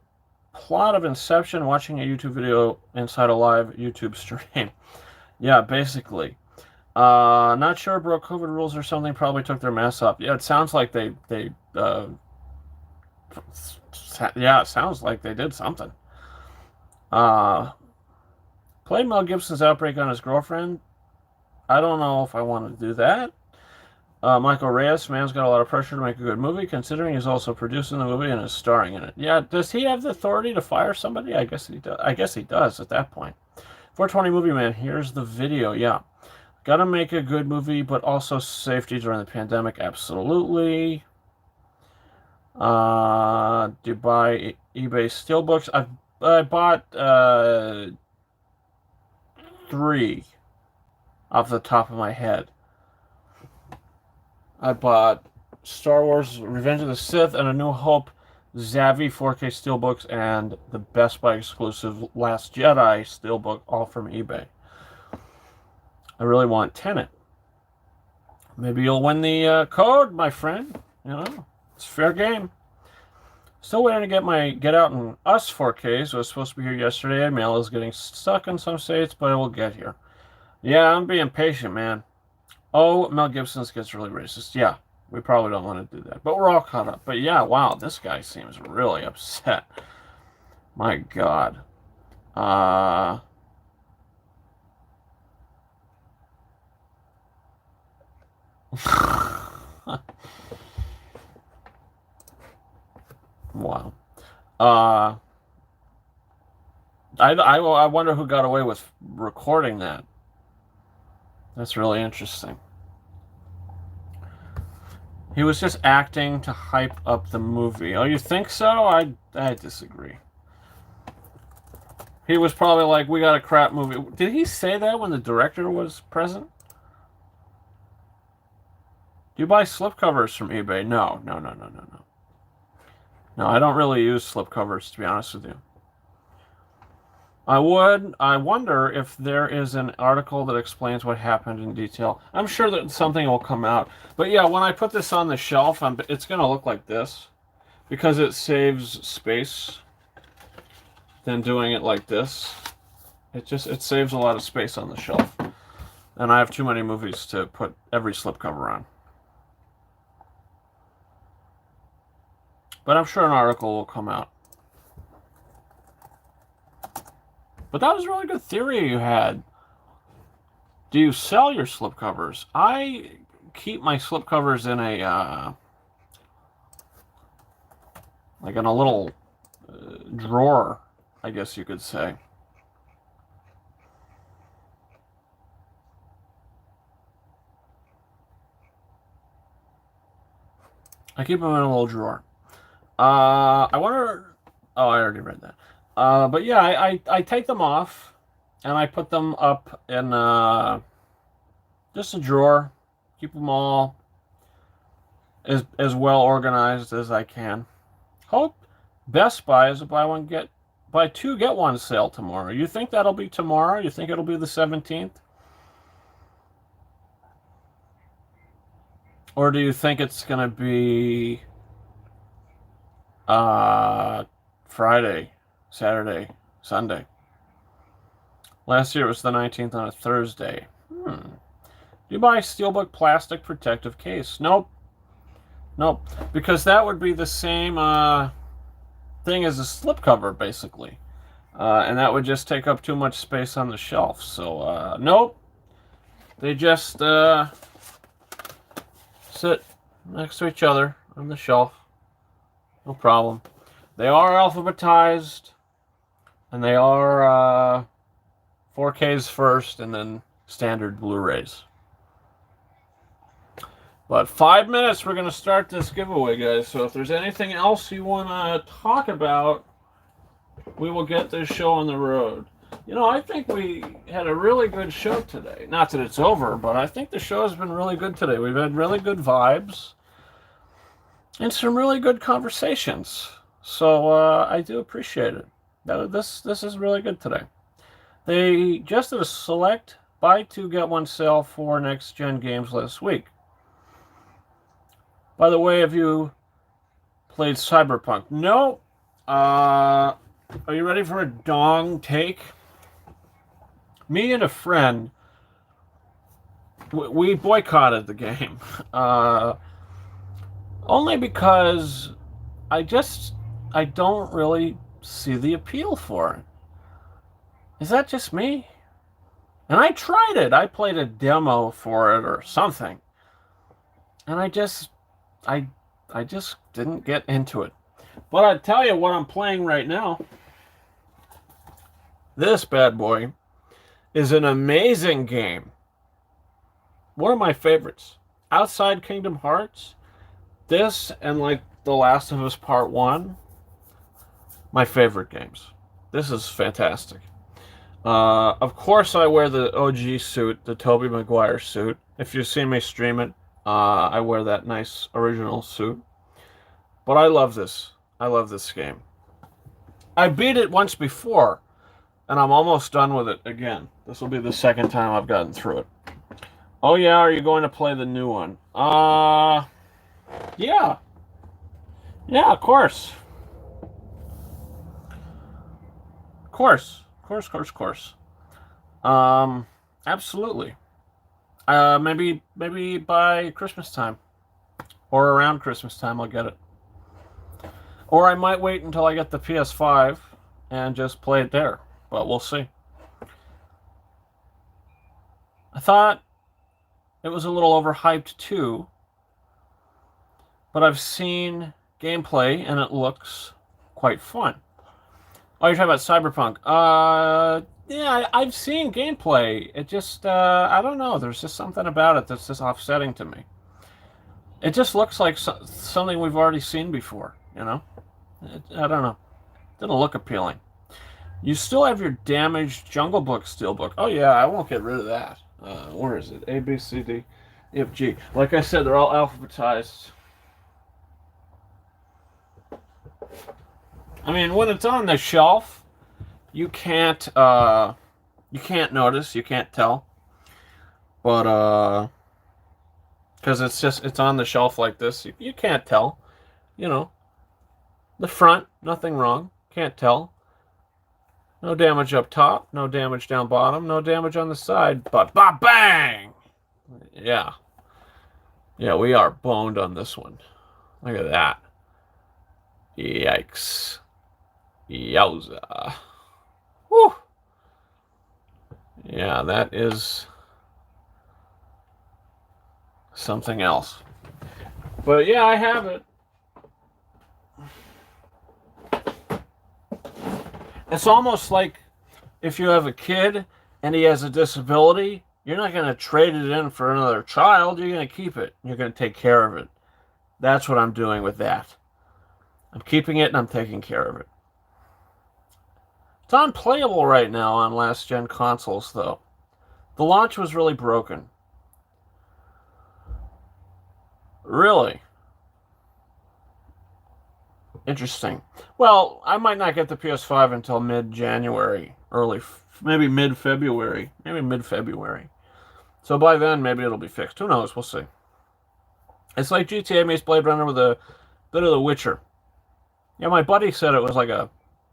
plot of Inception, watching a YouTube video inside a live YouTube stream. Yeah, basically. Not sure, broke COVID rules or something, probably took their mess up. Yeah, it sounds like yeah, it sounds like they did something. Played Mel Gibson's outbreak on his girlfriend. I don't know if I want to do that. Michael Reyes, man's got a lot of pressure to make a good movie, considering he's also producing the movie and is starring in it. Yeah, does he have the authority to fire somebody? I guess he does. I guess he does at that point. 420 Movie Man, here's the video. Yeah. Gotta make a good movie, but also safety during the pandemic. Absolutely. Do you buy eBay Steelbooks? I bought 3 off the top of my head. I bought Star Wars Revenge of the Sith and A New Hope Zavi 4K Steelbooks and the Best Buy exclusive Last Jedi Steelbook, all from eBay. I really want Tenet. Maybe you'll win the code, my friend. You know, it's fair game. Still waiting to get my Get Out and Us 4Ks. It was supposed to be here yesterday. Mail is getting stuck in some states, but it will get here. Yeah, I'm being patient, man. Oh, Mel Gibson's gets really racist. Yeah, we probably don't want to do that. But we're all caught up. But yeah, wow, this guy seems really upset. My God. Wow. I wonder who got away with recording that. That's really interesting. He was just acting to hype up the movie. Oh, you think so? I disagree. He was probably like, we got a crap movie. Did he say that when the director was present? Do you buy slipcovers from eBay? No. No, I don't really use slipcovers, to be honest with you. I wonder if there is an article that explains what happened in detail. I'm sure that something will come out. But yeah, when I put this on the shelf, it's going to look like this. Because it saves space than doing it like this. It saves a lot of space on the shelf. And I have too many movies to put every slipcover on. But I'm sure an article will come out. But that was a really good theory you had. Do you sell your slipcovers? I keep my slipcovers in a like in a little drawer, I guess you could say. I keep them in a little drawer. I wonder. Oh, I already read that. But yeah, I take them off and I put them up in just a drawer. Keep them all as well organized as I can. Hope Best Buy is a buy 2 get 1 sale tomorrow. You think that'll be tomorrow? You think it'll be the 17th? Or do you think it's gonna be Friday, Saturday, Sunday? Last year it was the 19th on a Thursday. Do you buy Steelbook plastic protective case? Nope. Nope. Because that would be the same thing as a slipcover, basically. And that would just take up too much space on the shelf. So, nope. They just sit next to each other on the shelf. No problem. They are alphabetized, and they are 4Ks first, and then standard Blu-rays. But 5 minutes, we're going to start this giveaway, guys. So if there's anything else you want to talk about, we will get this show on the road. You know, I think we had a really good show today. Not that it's over, but I think the show has been really good today. We've had really good vibes and some really good conversations. So I do appreciate it. This is really good today. They just did a select buy two get one sale for next gen games last week. By the way, have you played Cyberpunk? No. Are you ready for a dong take? Me and a friend, we boycotted the game. Only because I don't really see the appeal for it. Is that just me? And I tried it. I played a demo for it or something. And I just didn't get into it. But I tell you what I'm playing right now. This bad boy is an amazing game. One of my favorites. Outside Kingdom Hearts, this and like The Last of Us Part 1, my favorite games. This is fantastic. Of course I wear the OG suit, the Tobey Maguire suit. If you've seen me stream it, I wear that nice original suit. But I love this. I love this game. I beat it once before, and I'm almost done with it again. This will be the second time I've gotten through it. Oh yeah, are you going to play the new one? Yeah. Yeah, of course. Of course. Absolutely. Maybe by Christmas time. Or around Christmas time I'll get it. Or I might wait until I get the PS5 and just play it there. But we'll see. I thought it was a little overhyped too. But I've seen gameplay and it looks quite fun. Oh, you're talking about Cyberpunk. Yeah, I've seen gameplay. It just, I don't know. There's just something about it that's just offsetting to me. It just looks like something we've already seen before, you know? I don't know. It didn't look appealing. You still have your damaged Jungle Book Steelbook. Oh, yeah, I won't get rid of that. Where is it? A, B, C, D, E, F, G. Like I said, they're all alphabetized. I mean, when it's on the shelf, you can't notice, you can't tell. But, because it's on the shelf like this, you can't tell. You know, the front, nothing wrong, can't tell. No damage up top, no damage down bottom, no damage on the side, but bang! Yeah. Yeah, we are boned on this one. Look at that. Yikes. Yowza. Woo! Yeah, that is something else. But yeah, I have it. It's almost like if you have a kid and he has a disability, you're not going to trade it in for another child. You're going to keep it. You're going to take care of it. That's what I'm doing with that. I'm keeping it and I'm taking care of it. It's unplayable right now on last-gen consoles, though. The launch was really broken. Really? Interesting. Well, I might not get the PS5 until mid-January, maybe mid-February. So by then, maybe it'll be fixed. Who knows? We'll see. It's like GTA meets Blade Runner with a bit of The Witcher. Yeah, my buddy said it was like a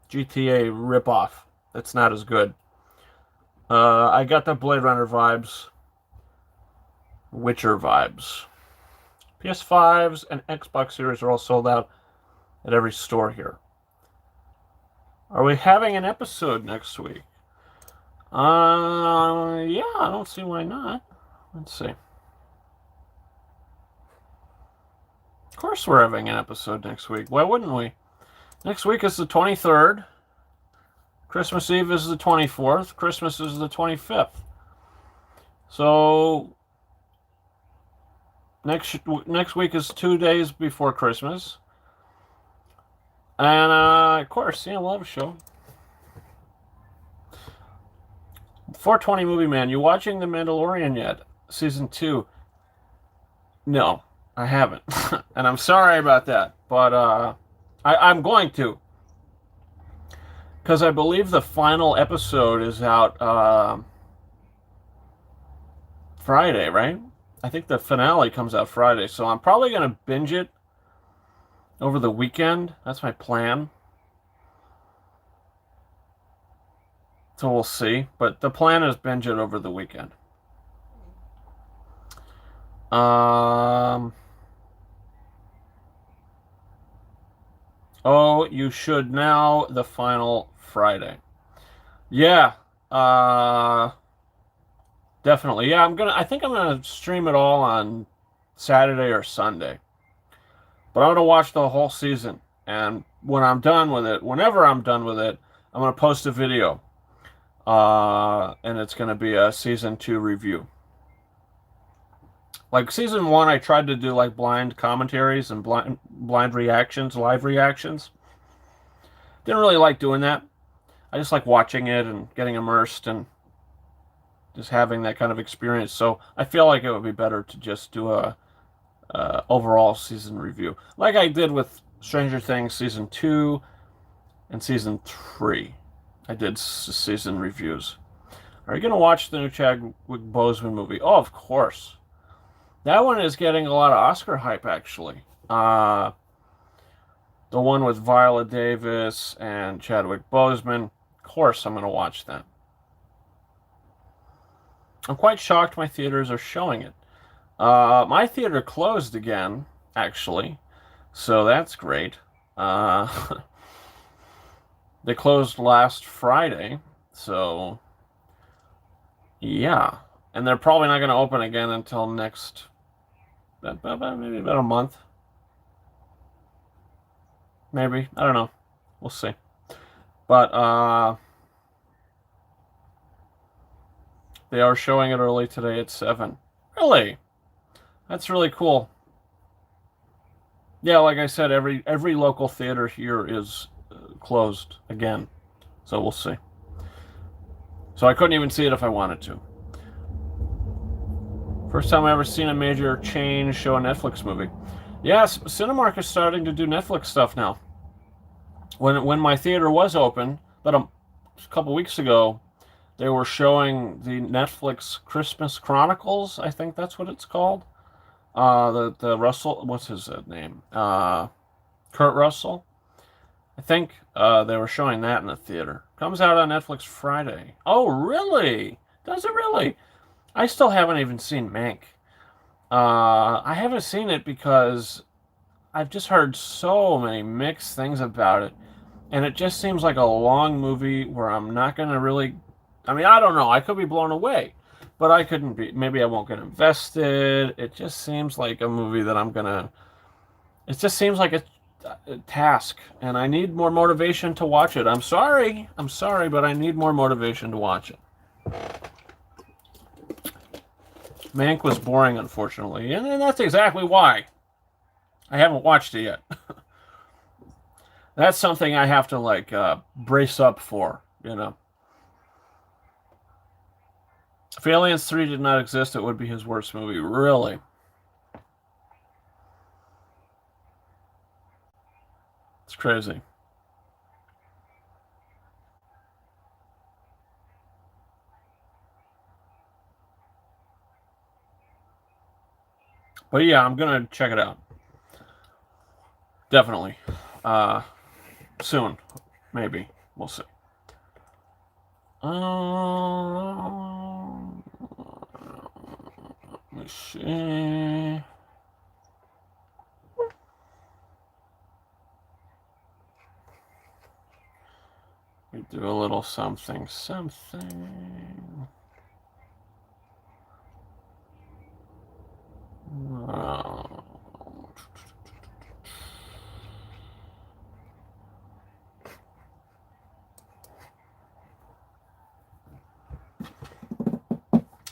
GTA ripoff. That's not as good. I got the Blade Runner vibes. Witcher vibes. PS5s and Xbox Series are all sold out at every store here. Are we having an episode next week? Yeah, I don't see why not. Let's see. Of course we're having an episode next week. Why wouldn't we? Next week is the 23rd. Christmas Eve is the 24th. Christmas is the 25th. So next week is 2 days before Christmas. And of course, yeah, we'll have a show. 420 Movie Man, you watching The Mandalorian yet? Season 2? No, I haven't. And I'm sorry about that. But I'm going to. Because I believe the final episode is out Friday, right? I think the finale comes out Friday. So I'm probably going to binge it over the weekend. That's my plan. So we'll see. But the plan is binge it over the weekend. Oh, you should now. The final Friday. Yeah. Definitely. Yeah, I think I'm gonna stream it all on Saturday or Sunday. But I'm gonna watch the whole season. And when I'm done with it, whenever I'm done with it, I'm gonna post a video. And it's gonna be a season 2 review. Like season 1, I tried to do like blind commentaries and blind reactions, live reactions. Didn't really like doing that. I just like watching it and getting immersed and just having that kind of experience. So I feel like it would be better to just do a overall season review, like I did with Stranger Things season 2 and season 3. I did season reviews. Are you gonna watch the new Chadwick Boseman movie? Oh, of course. That one is getting a lot of Oscar hype, actually. The one with Viola Davis and Chadwick Boseman. Of course, I'm going to watch that. I'm quite shocked my theaters are showing it. My theater closed again, actually. So that's great. They closed last Friday. So, yeah. And they're probably not going to open again until next, maybe about a month. Maybe. I don't know. We'll see. But they are showing it early today at 7. Really? That's really cool. Yeah, like I said, every local theater here is closed again. So we'll see. So I couldn't even see it if I wanted to. First time I ever seen a major chain show a Netflix movie. Yes, Cinemark is starting to do Netflix stuff now. When my theater was open, but a couple weeks ago, they were showing the Netflix Christmas Chronicles. I think that's what it's called. The Russell, what's his name? Kurt Russell. I think they were showing that in the theater. Comes out on Netflix Friday. Oh, really? Does it really? I still haven't even seen Mank. I haven't seen it because I've just heard so many mixed things about it. And it just seems like a long movie where I'm not going to really... I mean, I don't know. I could be blown away. But I couldn't be... Maybe I won't get invested. It just seems like a movie that I'm going to... It just seems like a task. And I need more motivation to watch it. I'm sorry, but I need more motivation to watch it. Mank was boring, unfortunately, and that's exactly why I haven't watched it yet. That's something I have to like brace up for, you know. If Aliens 3 did not exist, it would be his worst movie. Really? It's crazy. But yeah, I'm gonna check it out. Definitely. Soon. Maybe. We'll see. Let me see. We do a little something.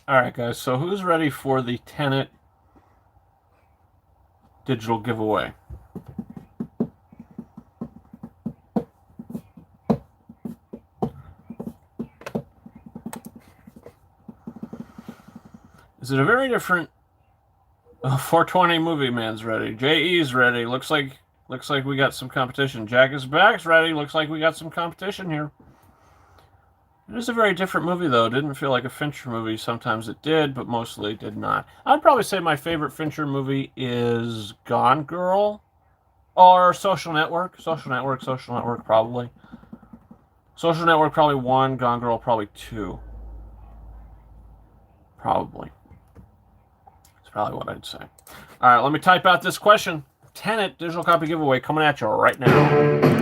All right, guys. So who's ready for the Tenet digital giveaway? Is it a very different 420 movie man's ready? JE's ready. Looks like we got some competition. Jack is back's ready. Looks like we got some competition here. It is a very different movie, though. It didn't feel like a Fincher movie. Sometimes it did, but mostly it did not. I'd probably say my favorite Fincher movie is Gone Girl or Social Network. Social Network, probably. Social Network, probably 1. Gone Girl, probably 2. Probably. That's probably what I'd say. All right, let me type out this question. Tenet digital copy giveaway coming at you right now.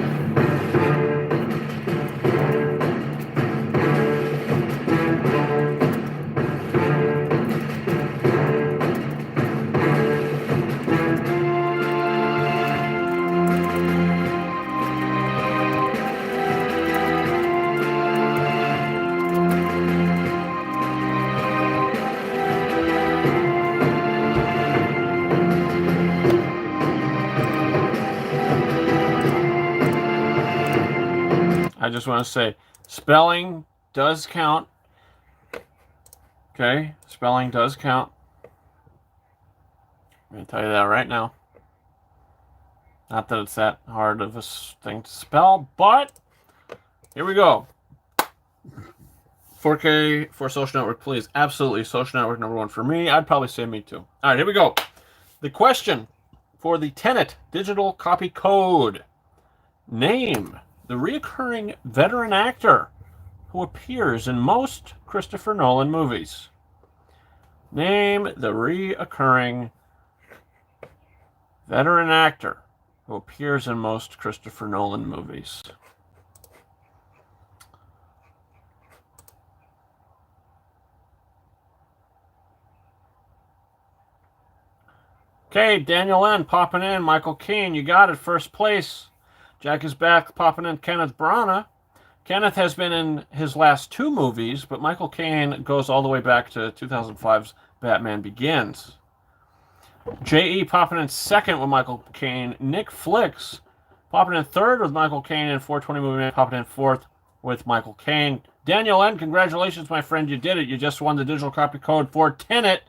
I just want to say, spelling does count. Okay, spelling does count. I'm going to tell you that right now. Not that it's that hard of a thing to spell, but here we go. 4K for Social Network, please. Absolutely, Social Network #1 for me. I'd probably say me too. All right, here we go. The question for the Tenet digital copy code. Name the reoccurring veteran actor who appears in most Christopher Nolan movies. Name the reoccurring veteran actor who appears in most Christopher Nolan movies. Okay, Daniel N. popping in. Michael Caine, you got it. First place. Jack is back, popping in. Kenneth Branagh. Kenneth has been in his last 2 movies, but Michael Caine goes all the way back to 2005's Batman Begins. J.E. popping in second with Michael Caine. Nick Flicks popping in third with Michael Caine, and 420 Movie Man popping in fourth with Michael Caine. Daniel N., congratulations, my friend. You did it. You just won the digital copy code for Tenet.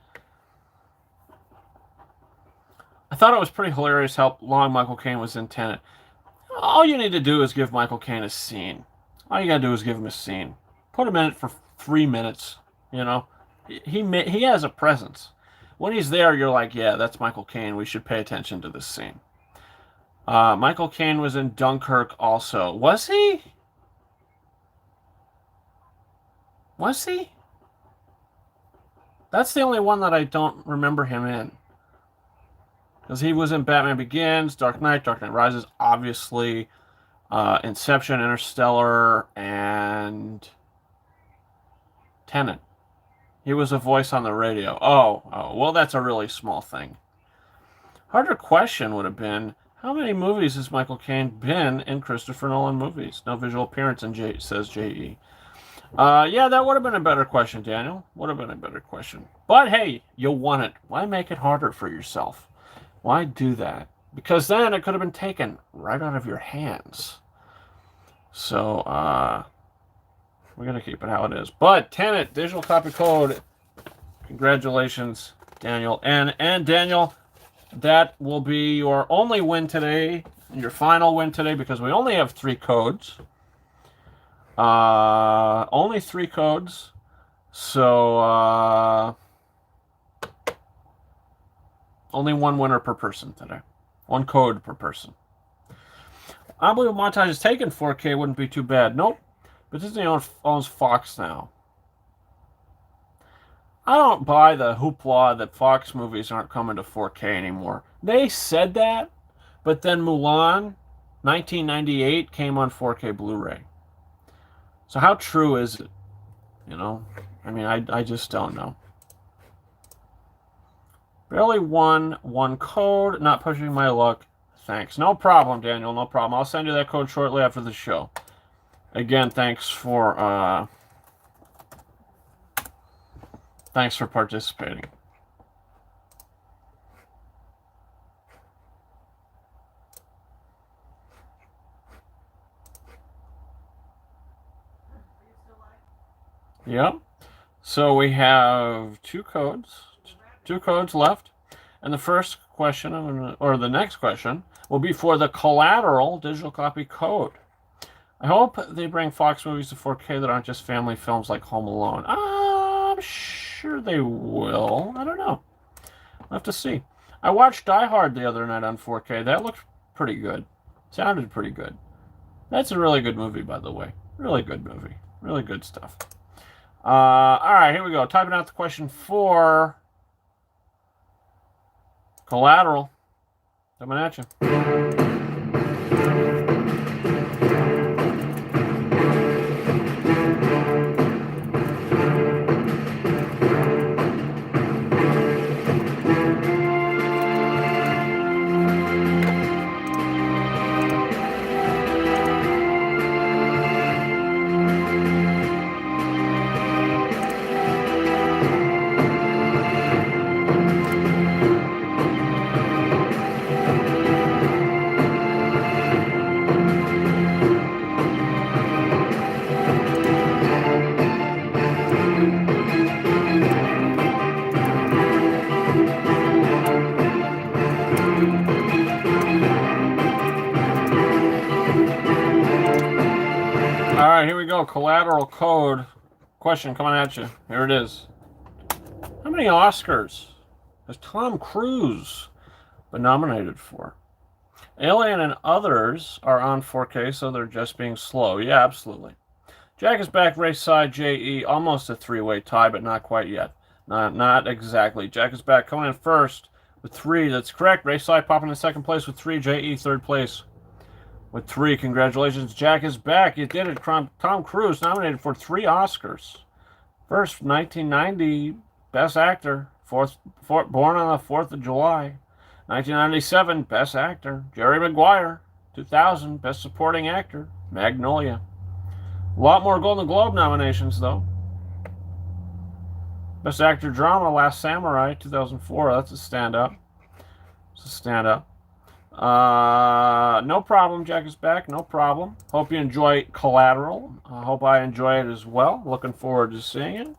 I thought it was pretty hilarious how long Michael Caine was in Tenet. All you need to do is give Michael Caine a scene. All you gotta do is give him a scene. Put him in it for 3 minutes. You know, he has a presence. When he's there, you're like, yeah, that's Michael Caine. We should pay attention to this scene. Michael Caine was in Dunkirk also. Was he? Was he? That's the only one that I don't remember him in. Because he was in Batman Begins, Dark Knight Rises, obviously, Inception, Interstellar, and Tenet. He was a voice on the radio. Oh, well, that's a really small thing. Harder question would have been, how many movies has Michael Caine been in Christopher Nolan movies? No visual appearance, says J.E. Yeah, that would have been a better question, Daniel. Would have been a better question. But hey, you won it. Why make it harder for yourself? Why do that? Because then it could have been taken right out of your hands. So, we're going to keep it how it is. But, Tenet, digital copy code. Congratulations, Daniel. And Daniel, that will be your only win today. And your final win today, because we only have 3 codes. Only 3 codes. So, only 1 winner per person today. 1 code per person. Unbelievable Montage is taken. 4K wouldn't be too bad. Nope. But Disney owns Fox now. I don't buy the hoopla that Fox movies aren't coming to 4K anymore. They said that, but then Mulan, 1998, came on 4K Blu-ray. So how true is it? You know? I mean, I just don't know. Barely won one code. Not pushing my luck. Thanks. No problem, Daniel. No problem. I'll send you that code shortly after the show. Again, thanks for participating. Yep. So we have two codes left. And the first question, or the next question, will be for the Collateral digital copy code. I hope they bring Fox movies to 4K that aren't just family films like Home Alone. I'm sure they will. I don't know. We'll have to see. I watched Die Hard the other night on 4K. That looked pretty good. Sounded pretty good. That's a really good movie, by the way. Really good movie. Really good stuff. All right, here we go. Typing out the question for Collateral. Coming at you. All right, here we go. Collateral code question coming at you. Here it is. How many Oscars has Tom Cruise been nominated for? Alien and Others are on 4K, so they're just being slow. Yeah, absolutely. Jack is back, race side, JE. Almost a three-way tie, but not quite yet. Not exactly. Jack is back, coming in first with 3. That's correct. Race side popping in second place with 3. JE third place with 3. Congratulations. Jack is back. You did it. Tom Cruise nominated for 3 Oscars. First, 1990, Best Actor. Born on the 4th of July. 1997, Best Actor, Jerry Maguire. 2000, Best Supporting Actor, Magnolia. A lot more Golden Globe nominations, though. Best Actor Drama, Last Samurai, 2004. That's a standout. It's a standout. No problem, Jack is back. No problem. Hope you enjoy Collateral. I hope I enjoy it as well. Looking forward to seeing it.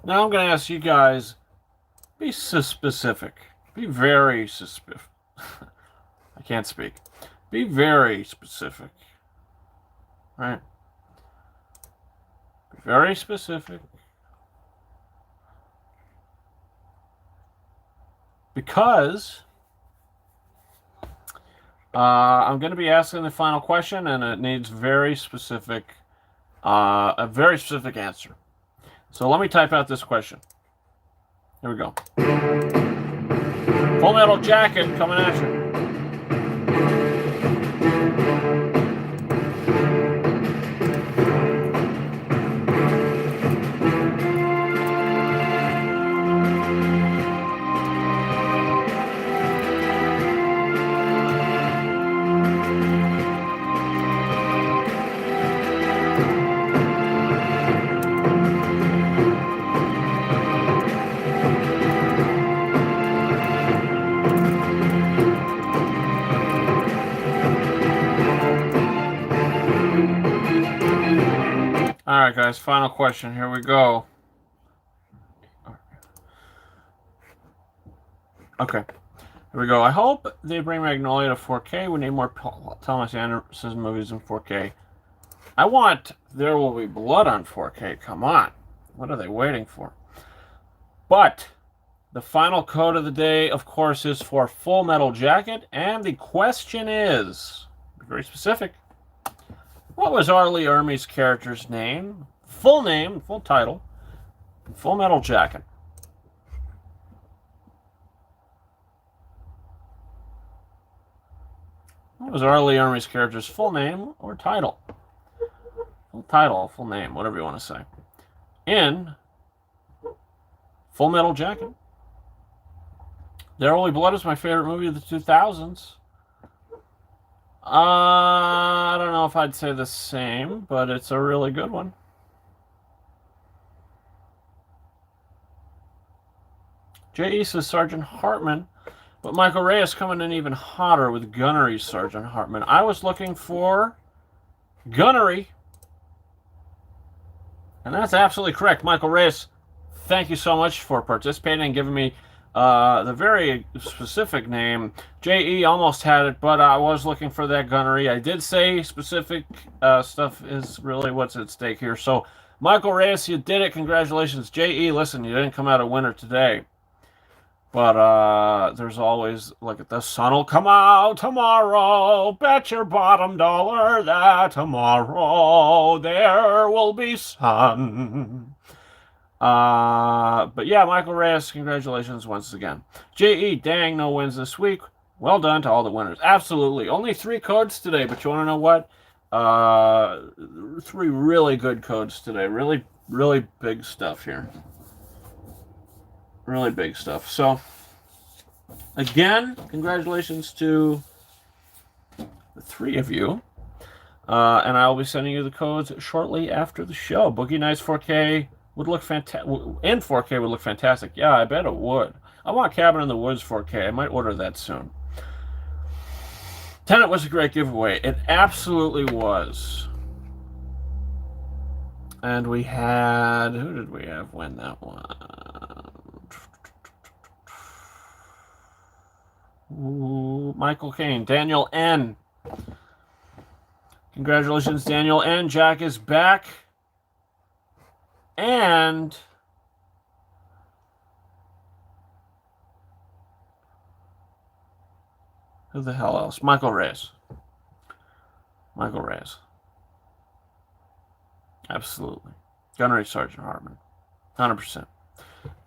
Now I'm going to ask you guys, be specific. Be very specific. I can't speak. Be very specific. Right? Be very specific. Because I'm going to be asking the final question, and it needs a very specific answer. So let me type out this question. Here we go. Full Metal Jacket coming at you. All right, guys, final question. Here we go. Okay, here we go. I hope they bring Magnolia to 4K. We need more Thomas Anderson movies in 4K. I want There Will Be Blood on 4K. Come on. What are they waiting for? But the final code of the day, of course, is for Full Metal Jacket. And the question is, be very specific, what was R. Lee Ermey's character's name full name, full title, Full Metal Jacket. What was R. Lee Ermey's character's full name or title? Full title, full name, whatever you want to say. In Full Metal Jacket. There Only Blood is my favorite movie of the 2000s. I don't know if I'd say the same, but it's a really good one. J.E. says Sergeant Hartman, but Michael Reyes coming in even hotter with Gunnery Sergeant Hartman. I was looking for Gunnery, and that's absolutely correct. Michael Reyes, thank you so much for participating and giving me the very specific name. J.E. almost had it, but I was looking for that Gunnery. I did say specific stuff is really what's at stake here. So, Michael Reyes, you did it. Congratulations. J.E., listen, you didn't come out a winner today. But there's always, look at the sun will come out tomorrow. Bet your bottom dollar that tomorrow there will be sun. But yeah, Michael Reyes, congratulations once again. J.E., dang, no wins this week. Well done to all the winners. Absolutely. Only 3 codes today, but you want to know what? 3 really good codes today. Really, really big stuff here. Really big stuff. So, again, congratulations to the 3 of you. And I will be sending you the codes shortly after the show. Boogie Nights 4K would look fantastic. In 4K would look fantastic. Yeah, I bet it would. I want Cabin in the Woods 4K. I might order that soon. Tenet was a great giveaway. It absolutely was. And we had... Who did we have win that one? Ooh, Michael Caine. Daniel N. Congratulations, Daniel N. Jack is back. And... who the hell else? Michael Reyes. Michael Reyes. Absolutely. Gunnery Sergeant Hartman. 100%.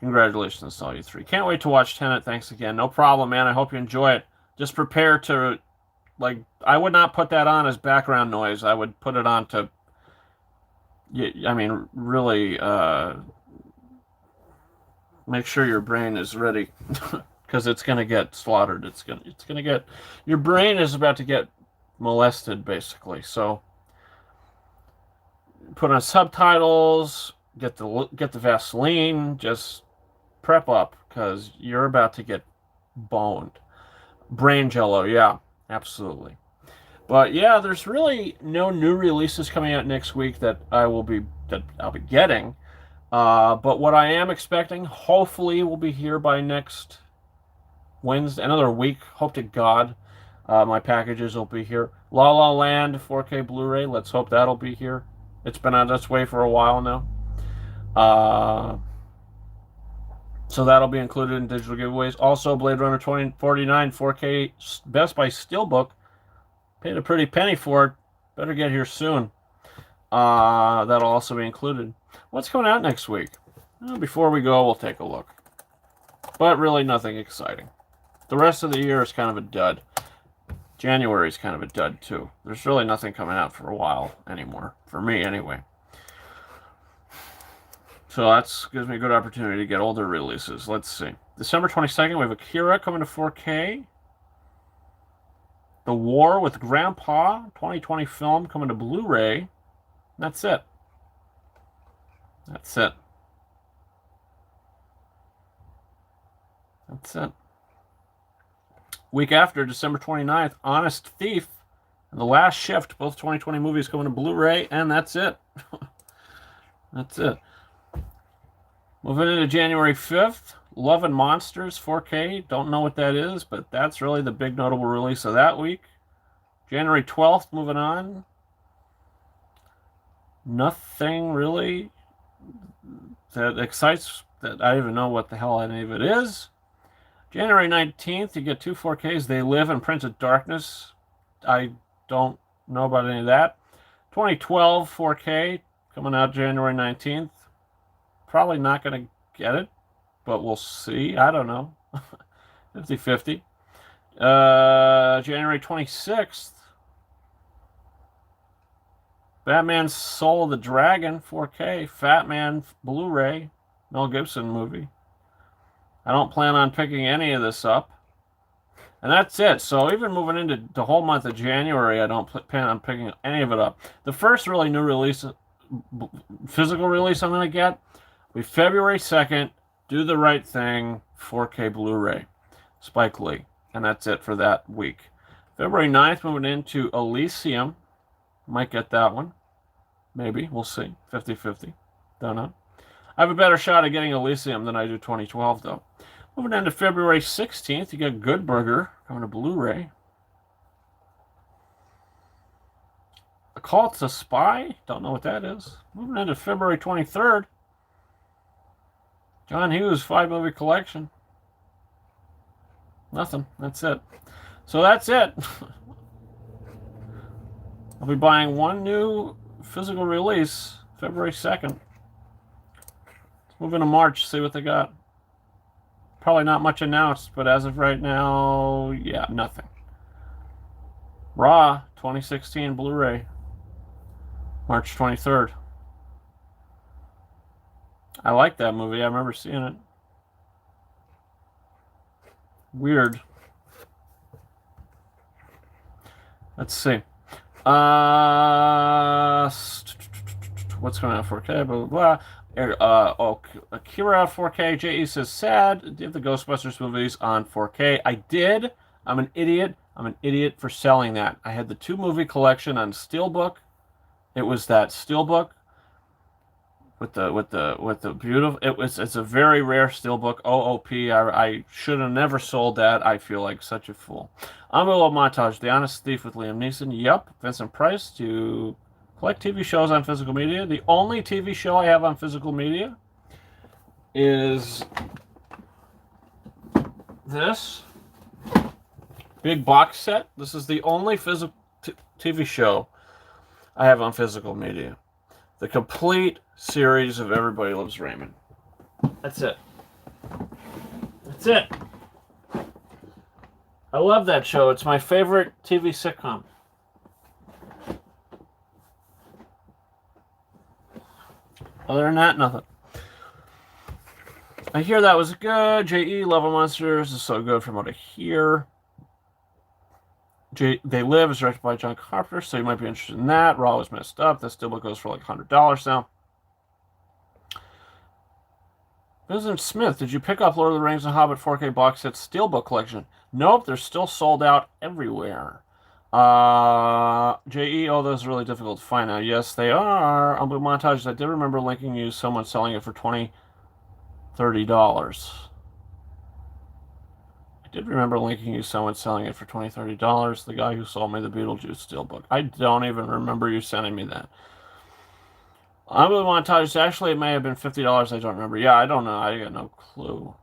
Congratulations to all you 3. Can't wait to watch Tenet. Thanks again. No problem, man. I hope you enjoy it. Just prepare to, like, I would not put that on as background noise. I would put it on to, I mean, really make sure your brain is ready because it's going to get slaughtered. It's going to get, your brain is about to get molested, basically. So put on subtitles, get the Vaseline, just prep up because you're about to get boned. Brain jello, yeah, absolutely. But yeah, there's really no new releases coming out next week that I'll be getting. But what I am expecting, hopefully, will be here by next Wednesday, another week. Hope to God, my packages will be here. La La Land 4K Blu-ray. Let's hope that'll be here. It's been on its way for a while now. So that'll be included in digital giveaways. Also, Blade Runner 2049 4K Best by Steelbook. Paid a pretty penny for it. Better get here soon. That'll also be included. What's coming out next week? Well, before we go, we'll take a look. But really nothing exciting. The rest of the year is kind of a dud. January is kind of a dud, too. There's really nothing coming out for a while anymore. For me, anyway. So that gives me a good opportunity to get older releases. Let's see. December 22nd, we have Akira coming to 4K. The War with Grandpa, 2020 film, coming to Blu-ray. That's it. That's it. That's it. Week after, December 29th, Honest Thief and The Last Shift, both 2020 movies coming to Blu-ray, and that's it. That's it. Moving into January 5th, Love and Monsters 4K. Don't know what that is, but that's really the big notable release of that week. January 12th, moving on. Nothing really that excites, that I don't even know what the hell any of it is. January 19th, you get 2 4Ks. They Live and Prince of Darkness. I don't know about any of that. 2012 4K. coming out January 19th. Probably not going to get it, but we'll see. I don't know. 50-50. January 26th. Batman Soul of the Dragon 4K. Fat Man Blu-ray. Mel Gibson movie. I don't plan on picking any of this up. And that's it. So even moving into the whole month of January, I don't plan on picking any of it up. The first really new release, physical release I'm going to get will be February 2nd, Do the Right Thing, 4K Blu-ray. Spike Lee. And that's it for that week. February 9th, moving into Elysium. Might get that one. Maybe. We'll see. 50-50. Don't know. I have a better shot at getting Elysium than I do 2012, though. Moving into February 16th, you get Good Burger coming to Blu-ray. A Call to Spy? Don't know what that is. Moving into February 23rd. John Hughes 5-movie collection. Nothing. That's it. So that's it. I'll be buying one new physical release February 2nd. Let's move into March, see what they got. Probably not much announced, but as of right now, yeah, nothing. Raw 2016 Blu-ray. March 23rd. I like that movie. I remember seeing it. Weird. Let's see. What's going on 4K? Blah, blah, blah. Akira 4K. J.E. says, sad. Did the Ghostbusters movies on 4K? I did. I'm an idiot. I'm an idiot for selling that. I had the 2-movie collection on Steelbook. It was that Steelbook with the beautiful. It's a very rare Steelbook. OOP. I should have never sold that. I feel like such a fool. Envelope montage. The Honest Thief with Liam Neeson. Yep. Vincent Price. To collect TV shows on physical media. The only TV show I have on physical media is this big box set. This is the only physical TV show I have on physical media. The complete series of Everybody Loves Raymond. That's it. That's it. I love that show. It's my favorite TV sitcom. Other than that, nothing. I hear that was good. J.E. Level Monsters is so good from what I hear. They Live is directed by John Carpenter, so you might be interested in that. Raw was messed up. That still goes for like $100 now. Vincent Smith, did you pick up Lord of the Rings and Hobbit 4K box set Steelbook collection? Nope, they're still sold out everywhere. J.E., oh, those are really difficult to find now. Yes, they are. On Blue Montages, I did remember linking you someone selling it for $20, $30. I did remember linking you someone selling it for $20, $30. The guy who sold me the Beetlejuice Steelbook. I don't even remember you sending me that. On Blue Montages, actually, it may have been $50. I don't remember. Yeah, I don't know. I got no clue.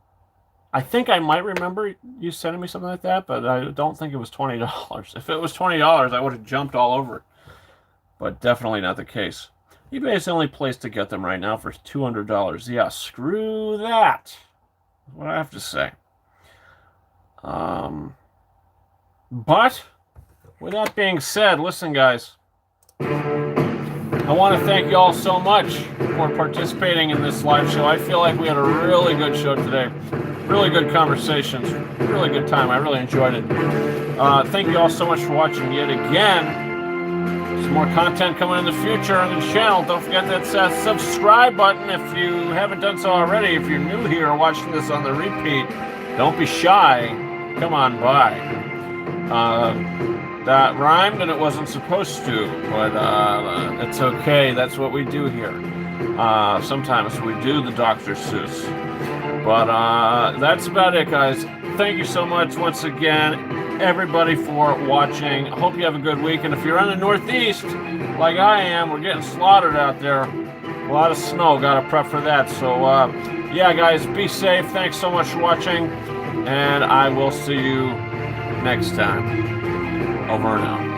I think I might remember you sending me something like that, but I don't think it was $20. If it was $20, I would have jumped all over it. But definitely not the case. eBay is the only place to get them right now for $200. Yeah, screw that. That's what I have to say. But, with that being said, listen, guys. I want to thank you all so much for participating in this live show. I feel like we had a really good show today. Really good conversations. Really good time. I really enjoyed it. Thank you all so much for watching yet again. Some more content coming in the future on the channel. Don't forget that subscribe button if you haven't done so already. If you're new here watching this on the repeat, don't be shy. Come on by. That rhymed and it wasn't supposed to, but it's okay. That's what we do here. Sometimes we do the Dr. Seuss. But that's about it, guys. Thank you so much once again, everybody, for watching. I hope you have a good week. And if you're in the Northeast, like I am, we're getting slaughtered out there. A lot of snow. Got to prep for that. So, yeah, guys, be safe. Thanks so much for watching. And I will see you next time. Over and out.